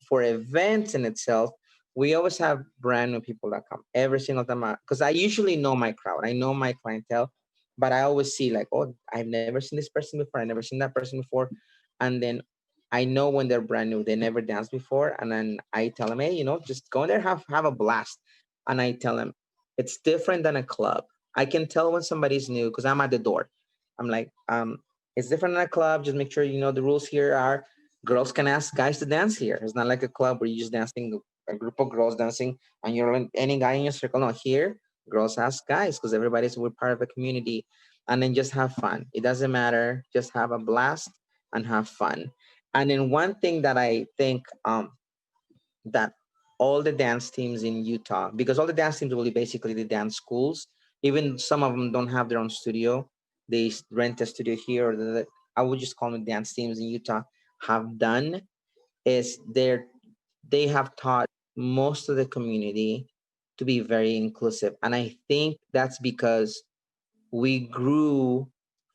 for events in itself, we always have brand new people that come every single time, because I usually know my crowd, I know my clientele, but I always see like, oh, I've never seen this person before, I've never seen that person before, and then I know when they're brand new, they never danced before, and then I tell them, hey, just go in there, have a blast. And I tell them it's different than a club. I can tell when somebody's new because I'm at the door. I'm like, it's different than a club. Just make sure you know the rules here are girls can ask guys to dance here. It's not like a club where you're just dancing a group of girls dancing and you're any guy in your circle. No, here girls ask guys because we're part of a community, and then just have fun. It doesn't matter. Just have a blast and have fun. And then one thing that I think that all the dance teams in Utah, because all the dance teams will be basically the dance schools, even some of them don't have their own studio. They rent a studio here, or I would just call them dance teams in Utah, have done is they have taught most of the community to be very inclusive. And I think that's because we grew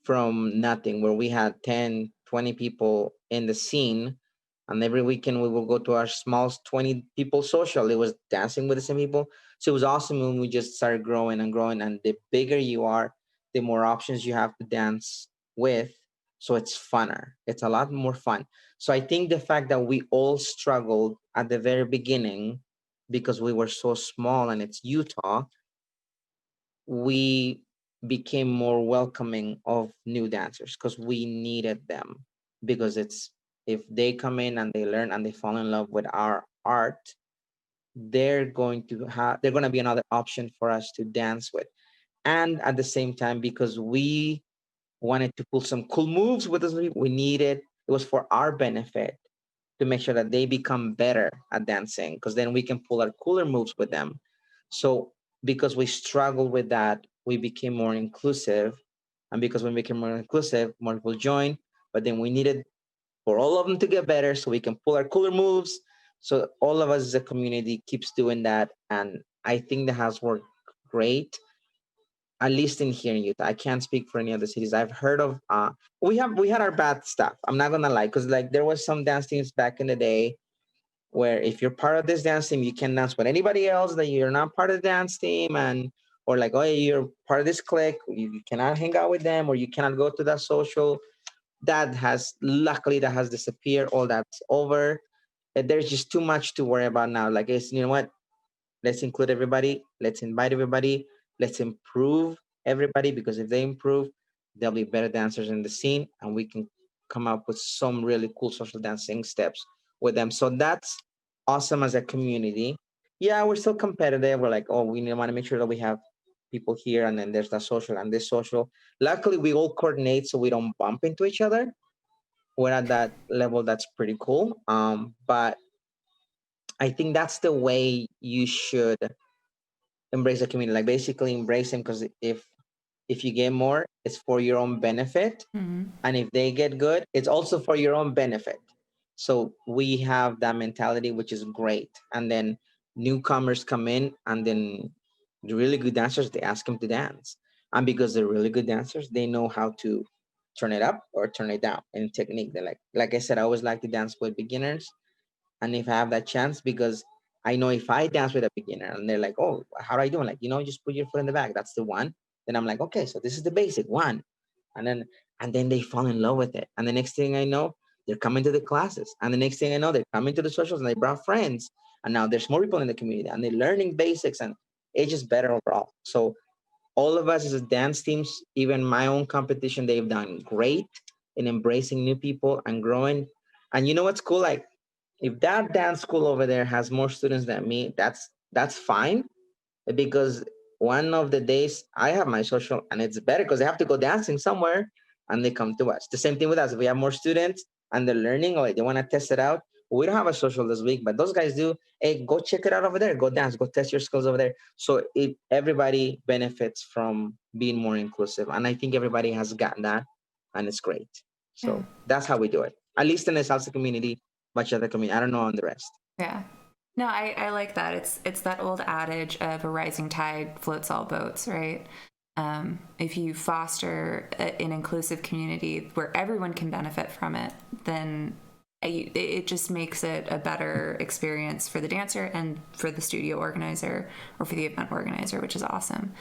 from nothing, where we had 10, 20 people in the scene, and every weekend we will go to our small 20 people social. It was dancing with the same people. So it was awesome when we just started growing and growing. And the bigger you are, the more options you have to dance with. So it's funner. It's a lot more fun. So I think the fact that we all struggled at the very beginning because we were so small and it's Utah, we became more welcoming of new dancers because we needed them. Because it's, if they come in and they learn and they fall in love with our art, they're going to be another option for us to dance with. And at the same time, because we wanted to pull some cool moves with us, we needed, it was for our benefit to make sure that they become better at dancing, because then we can pull our cooler moves with them. So because we struggled with that, we became more inclusive. And because we became more inclusive, more people joined. But then we needed for all of them to get better so we can pull our cooler moves. So all of us as a community keeps doing that. And I think that has worked great, at least in here in Utah. I can't speak for any other cities. I've heard of we had our bad stuff. I'm not gonna lie, because like there was some dance teams back in the day where if you're part of this dance team, you can dance with anybody else that you're not part of the dance team, and or like, oh, you're part of this clique, you cannot hang out with them, or you cannot go to that social. That has luckily that has disappeared. All that's over. There's just too much to worry about now. Like, it's, you know what? Let's include everybody. Let's invite everybody. Let's improve everybody, because if they improve, there'll be better dancers in the scene, and we can come up with some really cool social dancing steps with them. So that's awesome as a community. Yeah, we're still competitive. We're like, oh, we want to make sure that we have people here, and then there's that social and this social. Luckily, we all coordinate so we don't bump into each other. We're at that level. That's pretty cool. But I think that's the way you should embrace the community. Like, basically embrace them, because if you get more, it's for your own benefit. Mm-hmm. And if they get good, it's also for your own benefit. So we have that mentality, which is great. And then newcomers come in, and then the really good dancers, they ask them to dance. And because they're really good dancers, they know how to turn it up or turn it down in technique. They're like I said, I always like to dance with beginners. And if I have that chance, because I know if I dance with a beginner and they're like, oh, how do I do? I'm like, just put your foot in the back. That's the one. Then I'm like, okay, so this is the basic one. And then they fall in love with it. And the next thing I know, they're coming to the classes. And the next thing I know, they're coming to the socials, and they brought friends. And now there's more people in the community, and they're learning basics, and it's just better overall. So all of us as a dance teams, even my own competition, they've done great in embracing new people and growing. And you know what's cool? Like, if that dance school over there has more students than me, that's fine, because one of the days I have my social, and it's better because they have to go dancing somewhere, and they come to us. The same thing with us. If we have more students and they're learning, or they want to test it out, we don't have a social this week, but those guys do. Hey, go check it out over there. Go dance. Go test your skills over there. So everybody benefits from being more inclusive, and I think everybody has gotten that, and it's great. Yeah. So that's how we do it. At least in the salsa community, bachata community. I don't know on the rest. Yeah. No, I like that. It's that old adage of a rising tide floats all boats, right? If you foster an inclusive community where everyone can benefit from it, then it just makes it a better experience for the dancer and for the studio organizer or for the event organizer, which is awesome.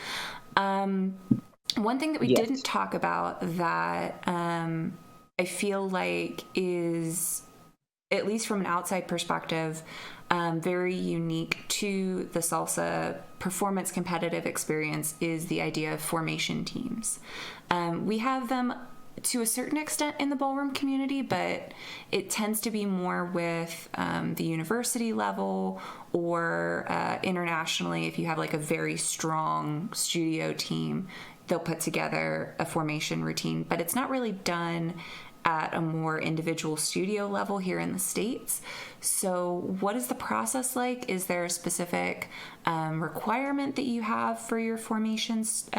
One thing that we Yes. didn't talk about that I feel like is, at least from an outside perspective, very unique to the salsa performance competitive experience is the idea of formation teams. We have them to a certain extent in the ballroom community, but it tends to be more with the university level or internationally. If you have like a very strong studio team, they'll put together a formation routine, but it's not really done at a more individual studio level here in the States. So, what is the process like? Is there a specific requirement that you have for your formations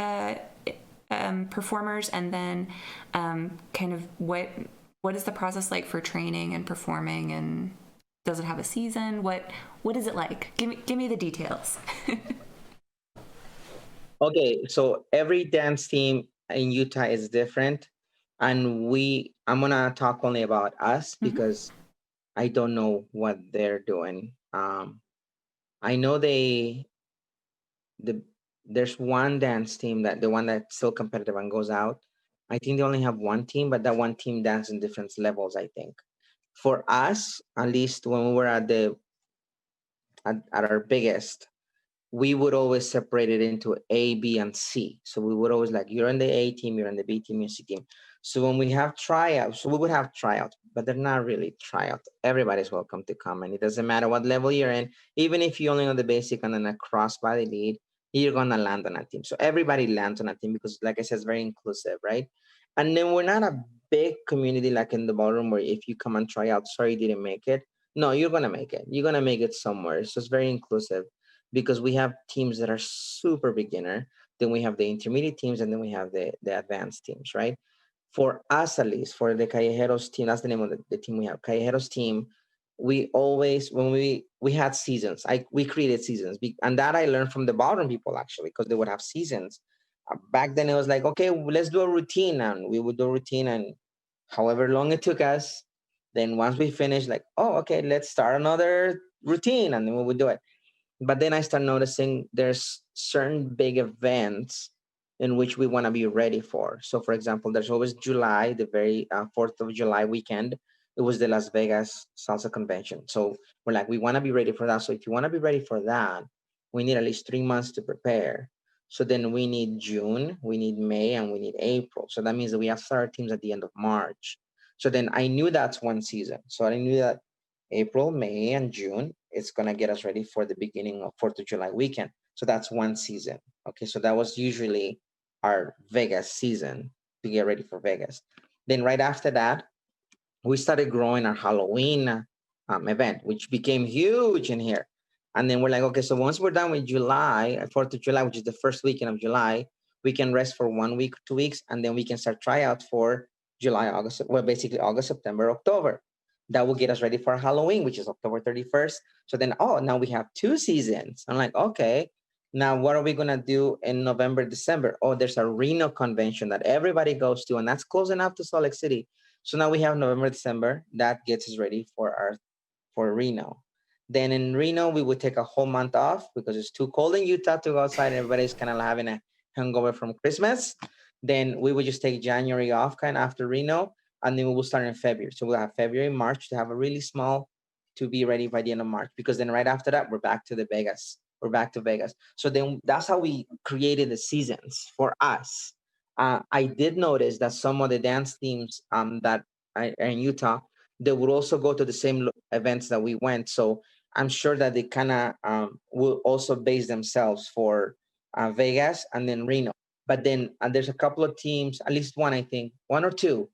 performers, and then kind of what is the process like for training and performing, and does it have a season? What is it like? Give me the details. Okay, so every dance team in Utah is different, and I'm gonna talk only about us Mm-hmm. because I don't know what they're doing. I know the there's one dance team, that the one that's still competitive and goes out. I think they only have one team, but that one team dances in different levels, I think. For us, at least when we were at our biggest, we would always separate it into A, B, and C. So we would always like, you're in the A team, you're in the B team, you're C team. So when we have tryouts, so we would have tryouts, but they're not really tryouts. Everybody's welcome to come, and it doesn't matter what level you're in. Even if you only know the basic and then a crossbody lead, you're gonna land on a team. So everybody lands on a team because, like I said, it's very inclusive, right? And then we're not a big community like in the ballroom where if you come and try out, sorry you didn't make it. No, you're gonna make it. You're gonna make it somewhere. So it's very inclusive because we have teams that are super beginner, then we have the intermediate teams, and then we have the advanced teams, right? For us, at least, for the Callejeros team, that's the name of the team we have. Callejeros team, we always, when we had seasons, we created seasons. And that I learned from the ballroom people, actually, because they would have seasons. Back then, it was like, okay, let's do a routine. And we would do a routine, and however long it took us, then once we finished, like, oh, okay, let's start another routine. And then we would do it. But then I start noticing there's certain big events in which we want to be ready for. So, for example, there's always July, the very 4th of July weekend. It was the Las Vegas Salsa Convention. So we're like, we want to be ready for that. So if you want to be ready for that, we need at least 3 months to prepare. So then we need June, we need May, and we need April. So that means that we have started teams at the end of March. So then I knew that's one season. So I knew that April, May, and June, it's going to get us ready for the beginning of 4th of July weekend. So that's one season. Okay, so that was usually our Vegas season to get ready for Vegas. Then right after that, we started growing our Halloween event, which became huge in here. And then we're like, okay, so once we're done with July, 4th of July, which is the first weekend of July, we can rest for 1 week, 2 weeks, and then we can start tryouts for July, August, well, basically August, September, October. That will get us ready for Halloween, which is October 31st. So then, oh, now we have 2 seasons. I'm like, okay, now what are we going to do in November, December? Oh, there's a Reno convention that everybody goes to, and that's close enough to Salt Lake City. So now we have November, December. That gets us ready for Reno. Then in Reno, we would take a whole month off because it's too cold in Utah to go outside. Everybody's kind of having a hangover from Christmas. Then we would just take January off kind of after Reno, and then we will start in February. So we'll have February, March to have a really small to be ready by the end of March, because then right after that, we're back to the Vegas. We're back to Vegas. So then that's how we created the seasons for us. I did notice that some of the dance teams that are in Utah, they would also go to the same events that we went. So I'm sure that they kind of will also base themselves for Vegas and then Reno. But then there's a couple of teams, at least one, I think, one or two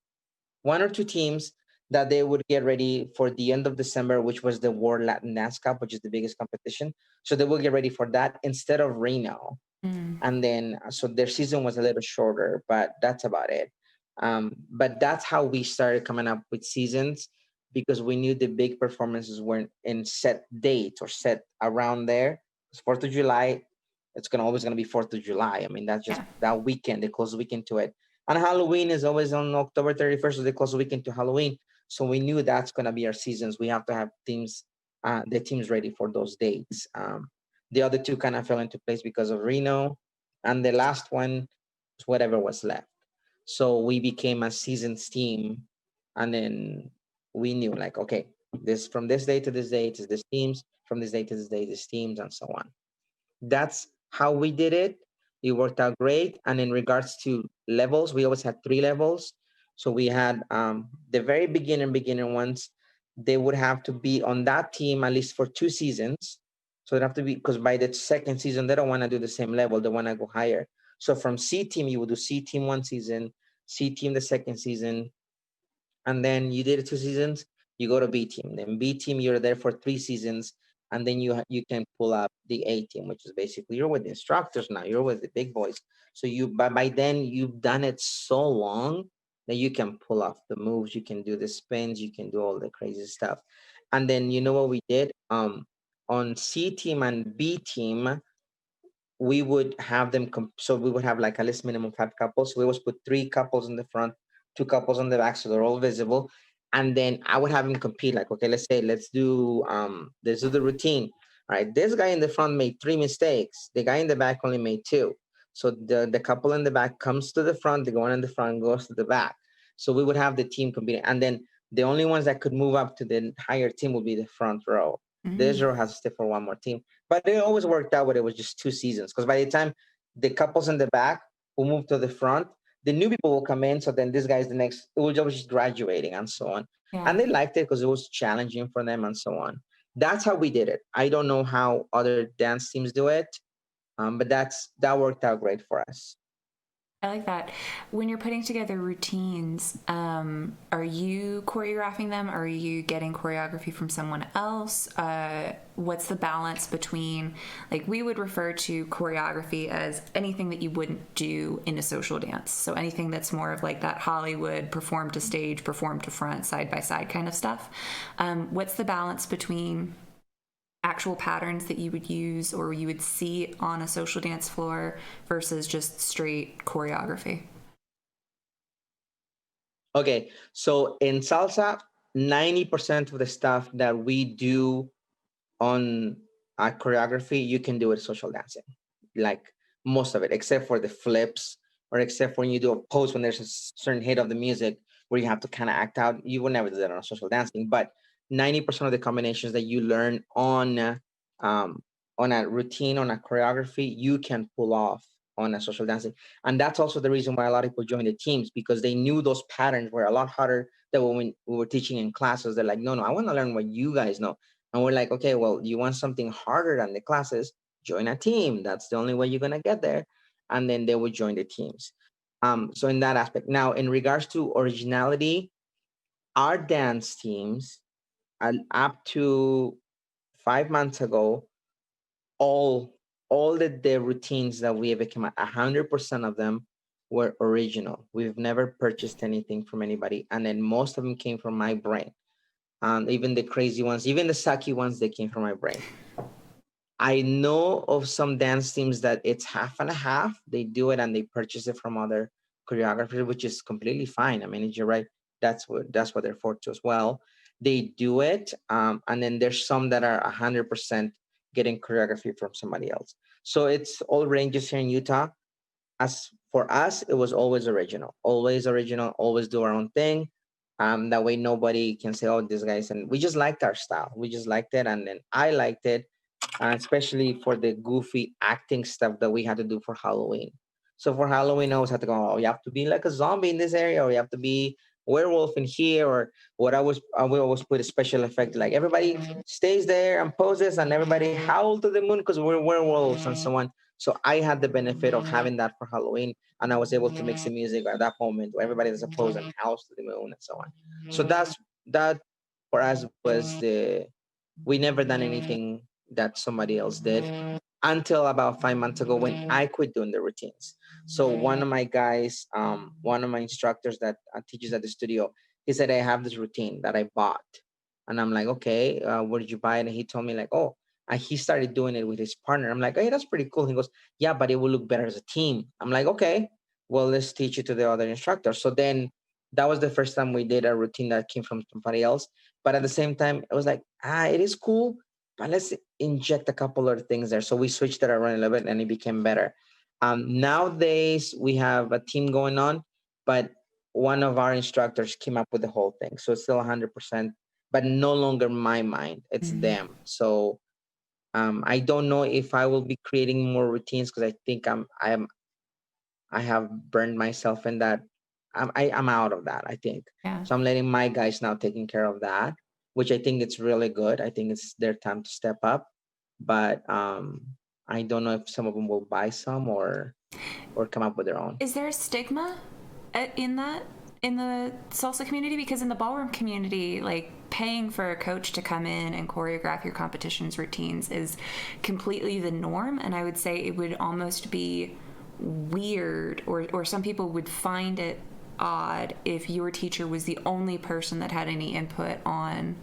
teams that they would get ready for the end of December, which was the World Latin Dance Cup, which is the biggest competition. So they will get ready for that instead of Reno. Mm. And then so their season was a little shorter, but that's about it. But that's how we started coming up with seasons, because we knew the big performances weren't in set dates or set around there. It's 4th of July, it's always gonna be 4th of July. I mean, that's just Yeah. that weekend, the close weekend to it. And Halloween is always on October 31st, so the close weekend to Halloween. So we knew that's gonna be our seasons. We have to have the teams ready for those dates. The other two kind of fell into place because of Reno, and the last one was whatever was left. So we became a seasons team, and then we knew like, okay, this from this day to this date is this teams, from this day to this day this teams, and so on. That's how we did it. It worked out great. And in regards to levels, we always had 3 levels. So we had the very beginner ones. They would have to be on that team at least for 2 seasons. So they have to be, because by the second season, they don't want to do the same level. They want to go higher. So from C team, you would do C team 1 season, C team the second season, and then you did 2 seasons, you go to B team. Then B team, you're there for 3 seasons, and then you can pull up the A team, which is basically you're with the instructors now. You're with the big boys. So by then you've done it so long that you can pull off the moves, you can do the spins, you can do all the crazy stuff. And then you know what we did? On C team and B team, we would have them so we would have like at least minimum 5 couples. So we always put 3 couples in the front, 2 couples on the back, so they're all visible. And then I would have them compete. Like, okay, let's do the routine. All right, this guy in the front made 3 mistakes. The guy in the back only made 2. So the couple in the back comes to the front. The one in the front goes to the back. So we would have the team competing, and then the only ones that could move up to the higher team would be the front row. This row has to stay for one more team. But it always worked out when it was just 2 seasons. Because by the time the couples in the back who move to the front, the new people will come in. So then this guy's the next, it was just graduating and so on. Yeah. And they liked it because it was challenging for them and so on. That's how we did it. I don't know how other dance teams do it, but that worked out great for us. I like that. When you're putting together routines, are you choreographing them? Are you getting choreography from someone else? What's the balance between, like, we would refer to choreography as anything that you wouldn't do in a social dance. So anything that's more of like that Hollywood perform to stage, perform to front, side by side kind of stuff. What's the balance between actual patterns that you would use or you would see on a social dance floor versus just straight choreography? Okay, so in salsa, 90% of the stuff that we do on choreography, you can do it social dancing, like most of it, except for the flips or except when you do a pose when there's a certain hit of the music where you have to kind of act out. You will never do that on social dancing, but 90% of the combinations that you learn um, on a routine, on a choreography, you can pull off on a social dancing. And that's also the reason why a lot of people join the teams, because they knew those patterns were a lot harder than when we were teaching in classes. They're like, no, I want to learn what you guys know. And we're like, okay, well, you want something harder than the classes? Join a team. That's the only way you're gonna get there. And then they would join the teams. So in that aspect. Now, in regards to originality, our dance teams, up to 5 months ago, all the routines that we ever came out, 100% of them were original. We've never purchased anything from anybody, and then most of them came from my brain. Even the crazy ones, even the sucky ones, they came from my brain. I know of some dance teams that it's half and a half. They do it and they purchase it from other choreographers, which is completely fine. I mean, you're right. That's what they're for too as well. They do it, and then there's some that are 100% getting choreography from somebody else. So it's all ranges here in Utah. As for us, it was always original, always do our own thing. That way nobody can say, "Oh, this guy's," and we just liked our style. We just liked it, and then I liked it, especially for the goofy acting stuff that we had to do for Halloween. So for Halloween, I always had to go, oh, you have to be like a zombie in this area, or you have to be werewolf in here, or what I would always put a special effect, like everybody stays there and poses, and everybody howl to the moon because we're werewolves and so on. So I had the benefit of having that for Halloween, and I was able to mix the music at that moment where everybody does a pose and howls to the moon and so on. So that for us was we never done anything that somebody else did until about 5 months ago when I quit doing the routines. So one of my guys, one of my instructors that teaches at the studio, he said, I have this routine that I bought. And I'm like, okay, where did you buy it? And he told me like, oh, he started doing it with his partner. I'm like, hey, that's pretty cool. He goes, yeah, but it will look better as a team. I'm like, okay, well, let's teach it to the other instructor. So then that was the first time we did a routine that came from somebody else. But at the same time, it was like, it is cool, but let's inject a couple of things there. So we switched it around a little bit and it became better. Nowadays, we have a team going on, but one of our instructors came up with the whole thing. So it's still 100%, but no longer my mind. It's them. So I don't know if I will be creating more routines because I think I have burned myself in that. I'm out of that, I think. Yeah. So I'm letting my guys now taking care of that, which I think it's really good. I think it's their time to step up. But I don't know if some of them will buy some or come up with their own. Is there a stigma in that? in the salsa community? Because in the ballroom community, like paying for a coach to come in and choreograph your competitions routines is completely the norm, and I would say it would almost be weird, or some people would find it odd if your teacher was the only person that had any input on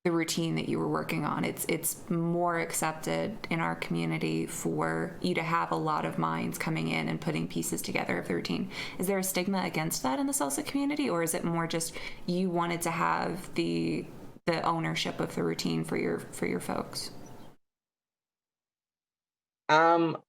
the routine that you were working on. It's more accepted in our community for you to have a lot of minds coming in and putting pieces together of the routine. Is there a stigma against that in the salsa community, or is it more just you wanted to have the ownership of the routine for your folks?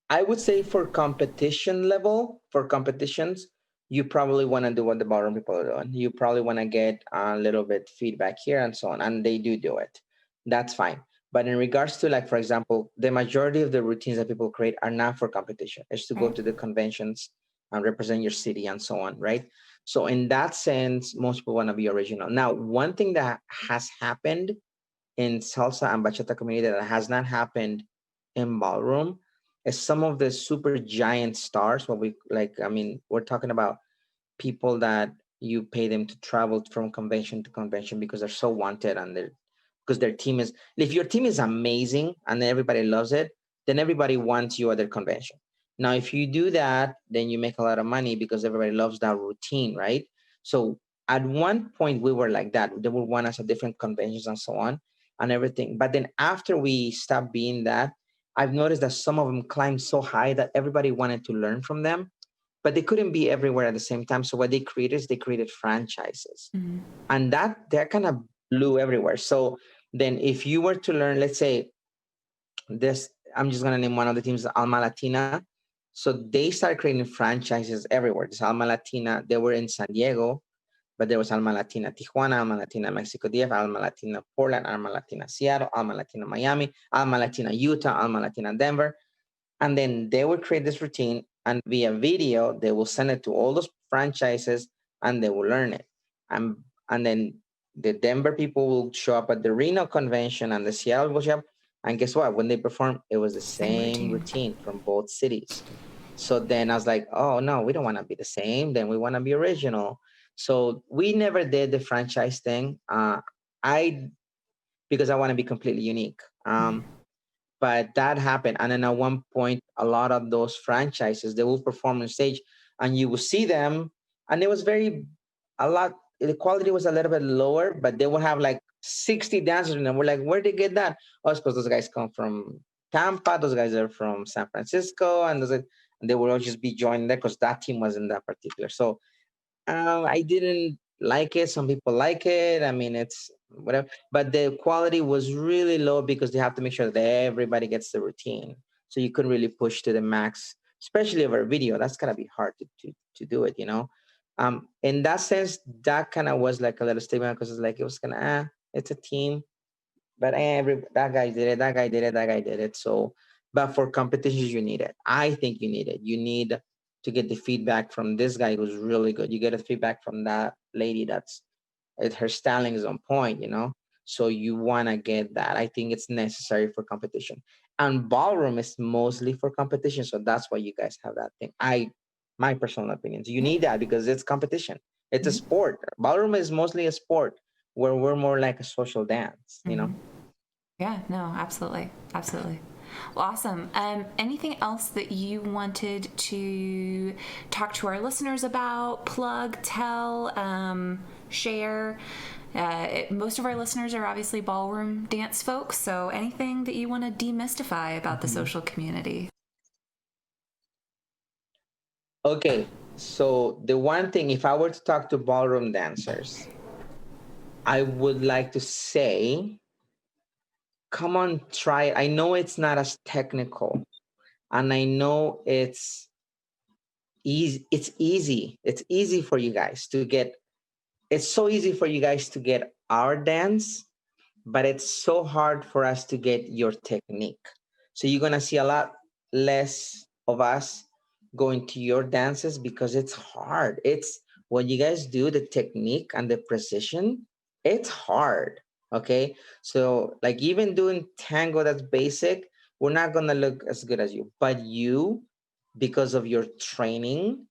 I would say for competition level, for competitions, you probably want to do what the ballroom people are doing. You probably want to get a little bit feedback here and so on, and they do it. That's fine. But in regards to, like, for example, the majority of the routines that people create are not for competition. It's to go Right. to the conventions and represent your city and so on, right? So in that sense, most people want to be original. Now, one thing that has happened in salsa and bachata community that has not happened in ballroom is some of the super giant stars. What we like, I mean, we're talking about people that you pay them to travel from convention to convention because they're so wanted and they're because their team is, if your team is amazing and everybody loves it, then everybody wants you at their convention. Now if you do that, then you make a lot of money because everybody loves that routine, right? So at one point we were like that. They would want us at different conventions and so on and everything, but then after we stopped being that, I've noticed that some of them climbed so high that everybody wanted to learn from them, but they couldn't be everywhere at the same time. So what they created is they created franchises, Mm-hmm. and that kind of blew everywhere. So then if you were to learn, let's say this, I'm just gonna name one of the teams, Alma Latina. So they started creating franchises everywhere. This Alma Latina, they were in San Diego, but there was Alma Latina Tijuana, Alma Latina Mexico DF, Alma Latina Portland, Alma Latina Seattle, Alma Latina Miami, Alma Latina Utah, Alma Latina Denver. And then they will create this routine, and via video, they will send it to all those franchises and they will learn it. And then the Denver people will show up at the Reno convention and the Seattle will show up. And guess what? When they perform, it was the Same same routine. routine from both cities. So then I was like, oh no, we don't want to be the same. Then we want to be original. So we never did the franchise thing. I because I want to be completely unique. But that happened, and then at one point a lot of those franchises, they will perform on stage and you will see them, and it was very a lot, the quality was a little bit lower, but they will have like 60 dancers, and we're like, where did they get that? Oh, it's because those guys come from Tampa, those guys are from San Francisco, and and they will all just be joining there because that team was in that particular. So I didn't like it. Some people like it. I mean, it's whatever. But the quality was really low because they have to make sure that everybody gets the routine. So you couldn't really push to the max, especially over video. That's gonna be hard to do it, you know. In that sense, that kind of was like a little statement because it's like it was kind of it's a team, but that guy did it, that guy did it, that guy did it. So, but for competitions, you need it. I think you need it. You need to get the feedback from this guy who's really good. You get the feedback from that lady that's her styling is on point, you know. So you want to get that. I think it's necessary for competition. And ballroom is mostly for competition, so that's why you guys have that thing. My personal opinions, you need that because it's competition. It's a Mm-hmm. sport. Ballroom is mostly a sport where we're more like a social dance, you Mm-hmm. know. Yeah, no, absolutely. Absolutely. Well, awesome. Anything else that you wanted to talk to our listeners about, plug, tell, share? Most of our listeners are obviously ballroom dance folks, so anything that you want to demystify about the Mhm. social community? Okay, so the one thing, if I were to talk to ballroom dancers, I would like to say, come on, try it. I know it's not as technical, and I know it's easy. It's easy. It's easy for you guys to get. It's so easy for you guys to get our dance, but it's so hard for us to get your technique. So you're gonna see a lot less of us going to your dances because it's hard. It's when you guys do the technique and the precision, it's hard. Okay. So like even doing tango that's basic, we're not gonna look as good as you. But you, because of your training,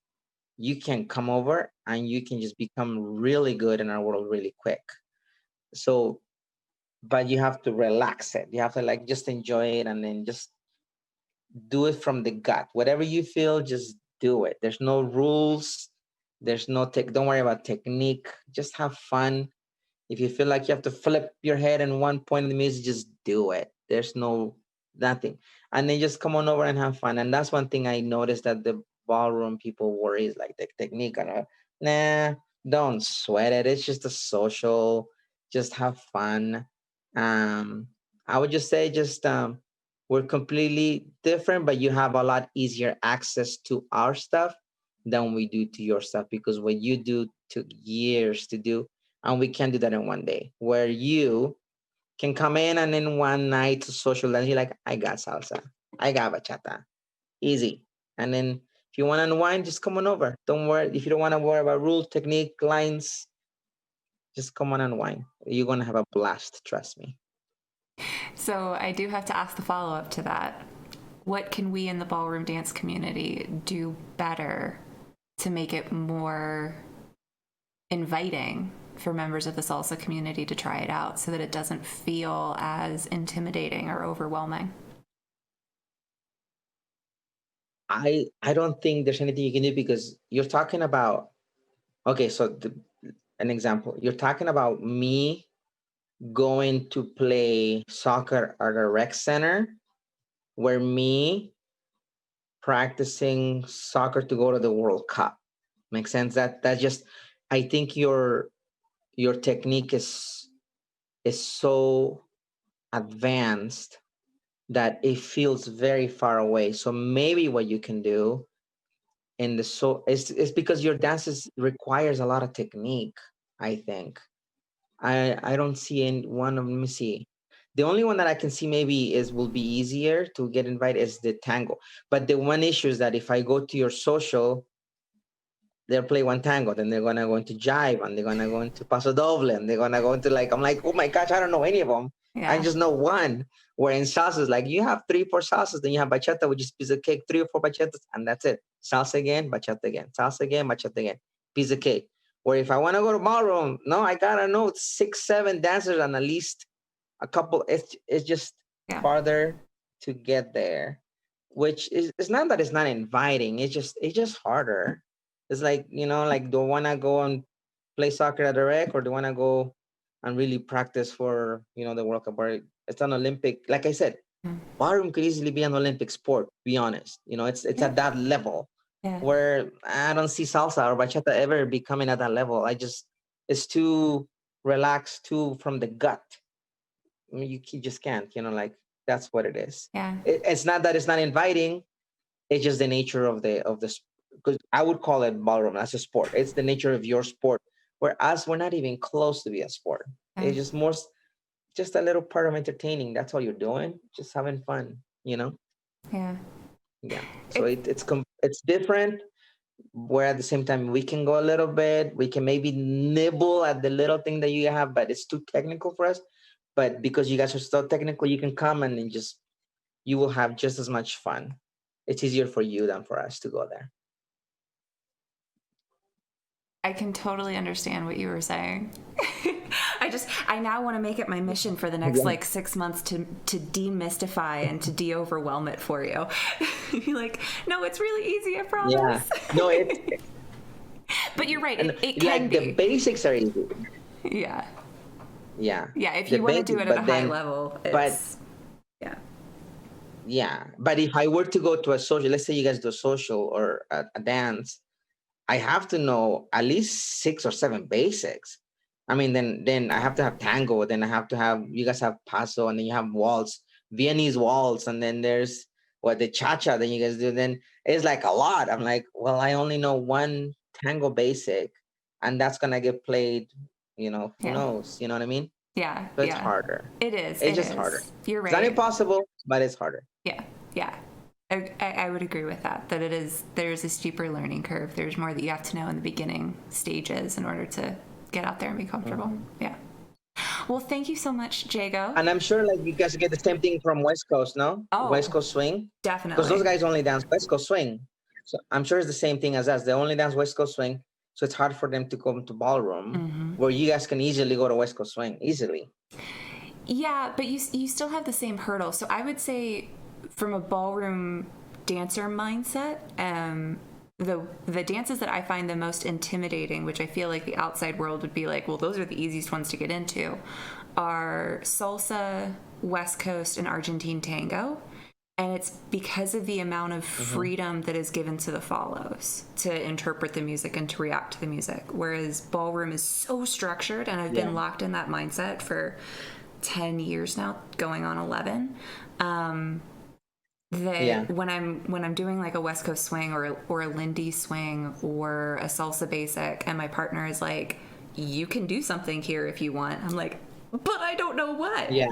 you can come over and you can just become really good in our world really quick. So, but you have to relax it. You have to like just enjoy it and then just do it from the gut. Whatever you feel, just do it. There's no rules. There's no tech. Don't worry about technique. Just have fun. If you feel like you have to flip your head in one point of the music, just do it. There's no nothing. And then just come on over and have fun. And that's one thing I noticed that the ballroom people worry is like the technique. And nah, don't sweat it. It's just a social. Just have fun. Um, I would just say we're completely different, but you have a lot easier access to our stuff than we do to your stuff because what you do took years to do and we can do that in one day where you can come in and in one night to social dance you're like I got salsa, I got bachata, easy. And then if you want to unwind, just come on over. Don't worry if you don't want to worry about rule technique lines, just come on and unwind. You're gonna have a blast, trust me. So I do have to ask the follow-up to that. What can we in the ballroom dance community do better to make it more inviting for members of the salsa community to try it out so that it doesn't feel as intimidating or overwhelming? I don't think there's anything you can do because you're talking about okay, so an example. You're talking about me going to play soccer at a rec center where me practicing soccer to go to the World Cup. Makes sense? That's just I think your technique is so advanced that it feels very far away. So maybe what you can do in the so it's because your dances requires a lot of technique, I think. I don't see any one of let me see. The only one that I can see maybe is will be easier to get invited is the tango. But the one issue is that if I go to your social, they'll play one tango, then they're gonna go into jive and they're gonna go into paso doble and they're gonna go into like I'm like, oh my gosh, I don't know any of them. I Yeah. just know one. Where in salsas, like you have 3, 4 salsas, then you have bachata, which is piece of cake, 3 or 4 bachatas, and that's it. Salsa again, bachata again, salsa again, bachata again, piece of cake. Where if I want to go to ballroom, no, I gotta know 6, 7 dancers and at least a couple. It's just Yeah. farther to get there, which is it's not that it's not inviting. It's just harder. It's like like do I want to go and play soccer at the rec or do I want to go and really practice for the World Cup? Or it's an Olympic. Like I said, Mm. ballroom could easily be an Olympic sport. To be honest, it's Yeah. at that level Yeah. where I don't see salsa or bachata ever becoming at that level. It's too relaxed, too from the gut. I mean, you just can't. Like that's what it is. Yeah. It's not that it's not inviting. It's just the nature of the because I would call it ballroom as a sport. It's the nature of your sport. Whereas we're not even close to be a sport. Yeah. It's just more just a little part of entertaining. That's all you're doing. Just having fun. Yeah. Yeah. So it's different. Where at the same time we can go a little bit. We can maybe nibble at the little thing that you have, but it's too technical for us. But because you guys are so technical, you can come and then just you will have just as much fun. It's easier for you than for us to go there. I can totally understand what you were saying. I now want to make it my mission for the next Yeah. 6 months to demystify and to de-overwhelm it for you. You're like, no, it's really easy, I promise. Yeah. No, But you're right, and it can like be. the basics are easy. Yeah. Yeah. Yeah, if The you want to do basics, it at a but high then, level, but it's yeah. yeah. But if I were to go to a social, let's say you guys do a social or a dance, I have to know at least 6 or 7 basics. I mean, then I have to have tango. Then I have to have you guys have paso, and then you have waltz, Viennese waltz, and then there's what the cha cha. Then you guys do. Then it's like a lot. I'm like, well, I only know one tango basic, and that's gonna get played. Who Yeah. knows? You know what I mean? Yeah. So it's Yeah. harder. It is. It's It just harder. is. You're It's not right. impossible, but it's harder. Yeah. Yeah. I would agree with that there's a steeper learning curve. There's more that you have to know in the beginning stages in order to get out there and be comfortable. Mhm. Yeah. Well, thank you so much, Jago. And I'm sure like you guys get the same thing from West Coast, no? Oh, West Coast swing. Because those definitely. guys only dance West Coast swing. So I'm sure it's the same thing as us. They only dance West Coast swing, so it's hard for them to come to ballroom, where you guys can easily go to West Coast swing easily. Yeah, but you still have the same hurdle. So I would say, from a ballroom dancer mindset, the dances that I find the most intimidating, which I feel like the outside world would be like, well, those are the easiest ones to get into, are salsa, West Coast, and Argentine tango. And it's because of the amount of freedom that is given to the follows to interpret the music and to react to the music. Whereas ballroom is so structured, and I've been locked in that mindset for 10 years now, going on 11. When I'm doing like a West Coast swing or a Lindy swing or a salsa basic, and my partner is like, you can do something here if you want. I'm like, but I don't know what. Yeah.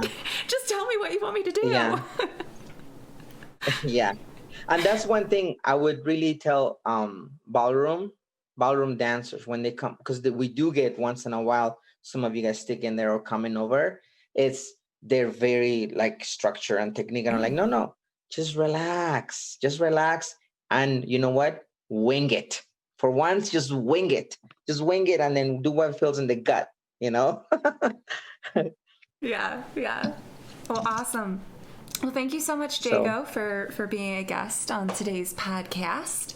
Just tell me what you want me to do. Yeah. Yeah. And that's one thing I would really tell ballroom dancers when they come, because we do get once in a while some of you guys stick in there or coming over. They're very like structure and technique, and I'm like, no, just relax, and you know what, wing it for once. Just wing it, and then do what feels in the gut. Yeah. Well, awesome. Well, thank you so much, Jago, for being a guest on today's podcast.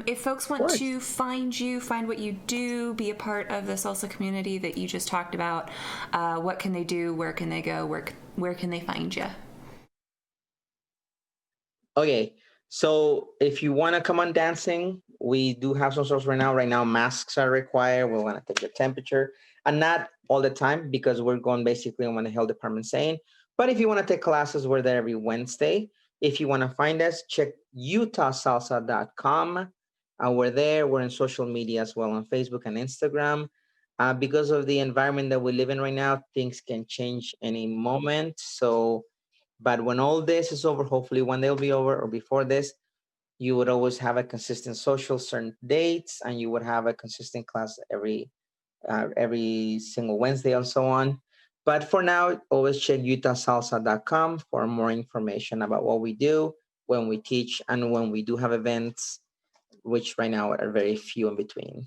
If folks want to find you, find what you do, be a part of the salsa community that you just talked about, what can they do? Where can they go? Where can they find you? Okay, so if you want to come on dancing, we do have some sorts right now. Right now, masks are required. We want to take your temperature, and not all the time because we're going basically on what the health department saying. But if you want to take classes, we're there every Wednesday. If you want to find us, check utahsalsa.com. We're there. We're in social media as well on Facebook and Instagram. Because of the environment that we live in right now, things can change any moment. But when all this is over, hopefully one day will be over or before this, you would always have a consistent social, certain dates, and you would have a consistent class every single Wednesday and so on. But for now, always check utahsalsa.com for more information about what we do, when we teach, and when we do have events, which right now are very few in between.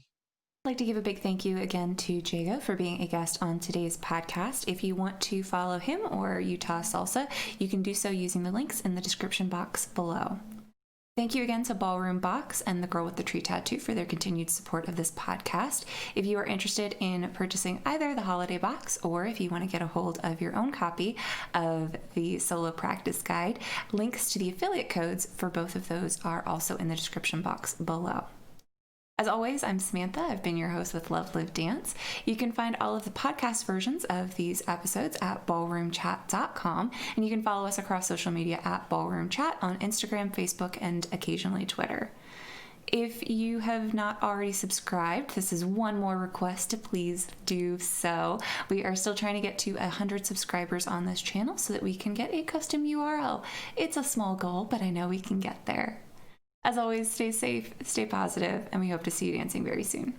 I'd like to give a big thank you again to Jago for being a guest on today's podcast. If you want to follow him or Utah Salsa, you can do so using the links in the description box below. Thank you again to Ballroom Box and the Girl with the Tree Tattoo for their continued support of this podcast. If you are interested in purchasing either the holiday box or if you want to get a hold of your own copy of the solo practice guide, links to the affiliate codes for both of those are also in the description box below. As always, I'm Samantha. I've been your host with Love.Live.Dance. You can find all of the podcast versions of these episodes at ballroomchat.com, and you can follow us across social media at Ballroom Chat on Instagram, Facebook, and occasionally Twitter. If you have not already subscribed, this is one more request to please do so. We are still trying to get to 100 subscribers on this channel so that we can get a custom URL. It's a small goal, but I know we can get there. As always, stay safe, stay positive, and we hope to see you dancing very soon.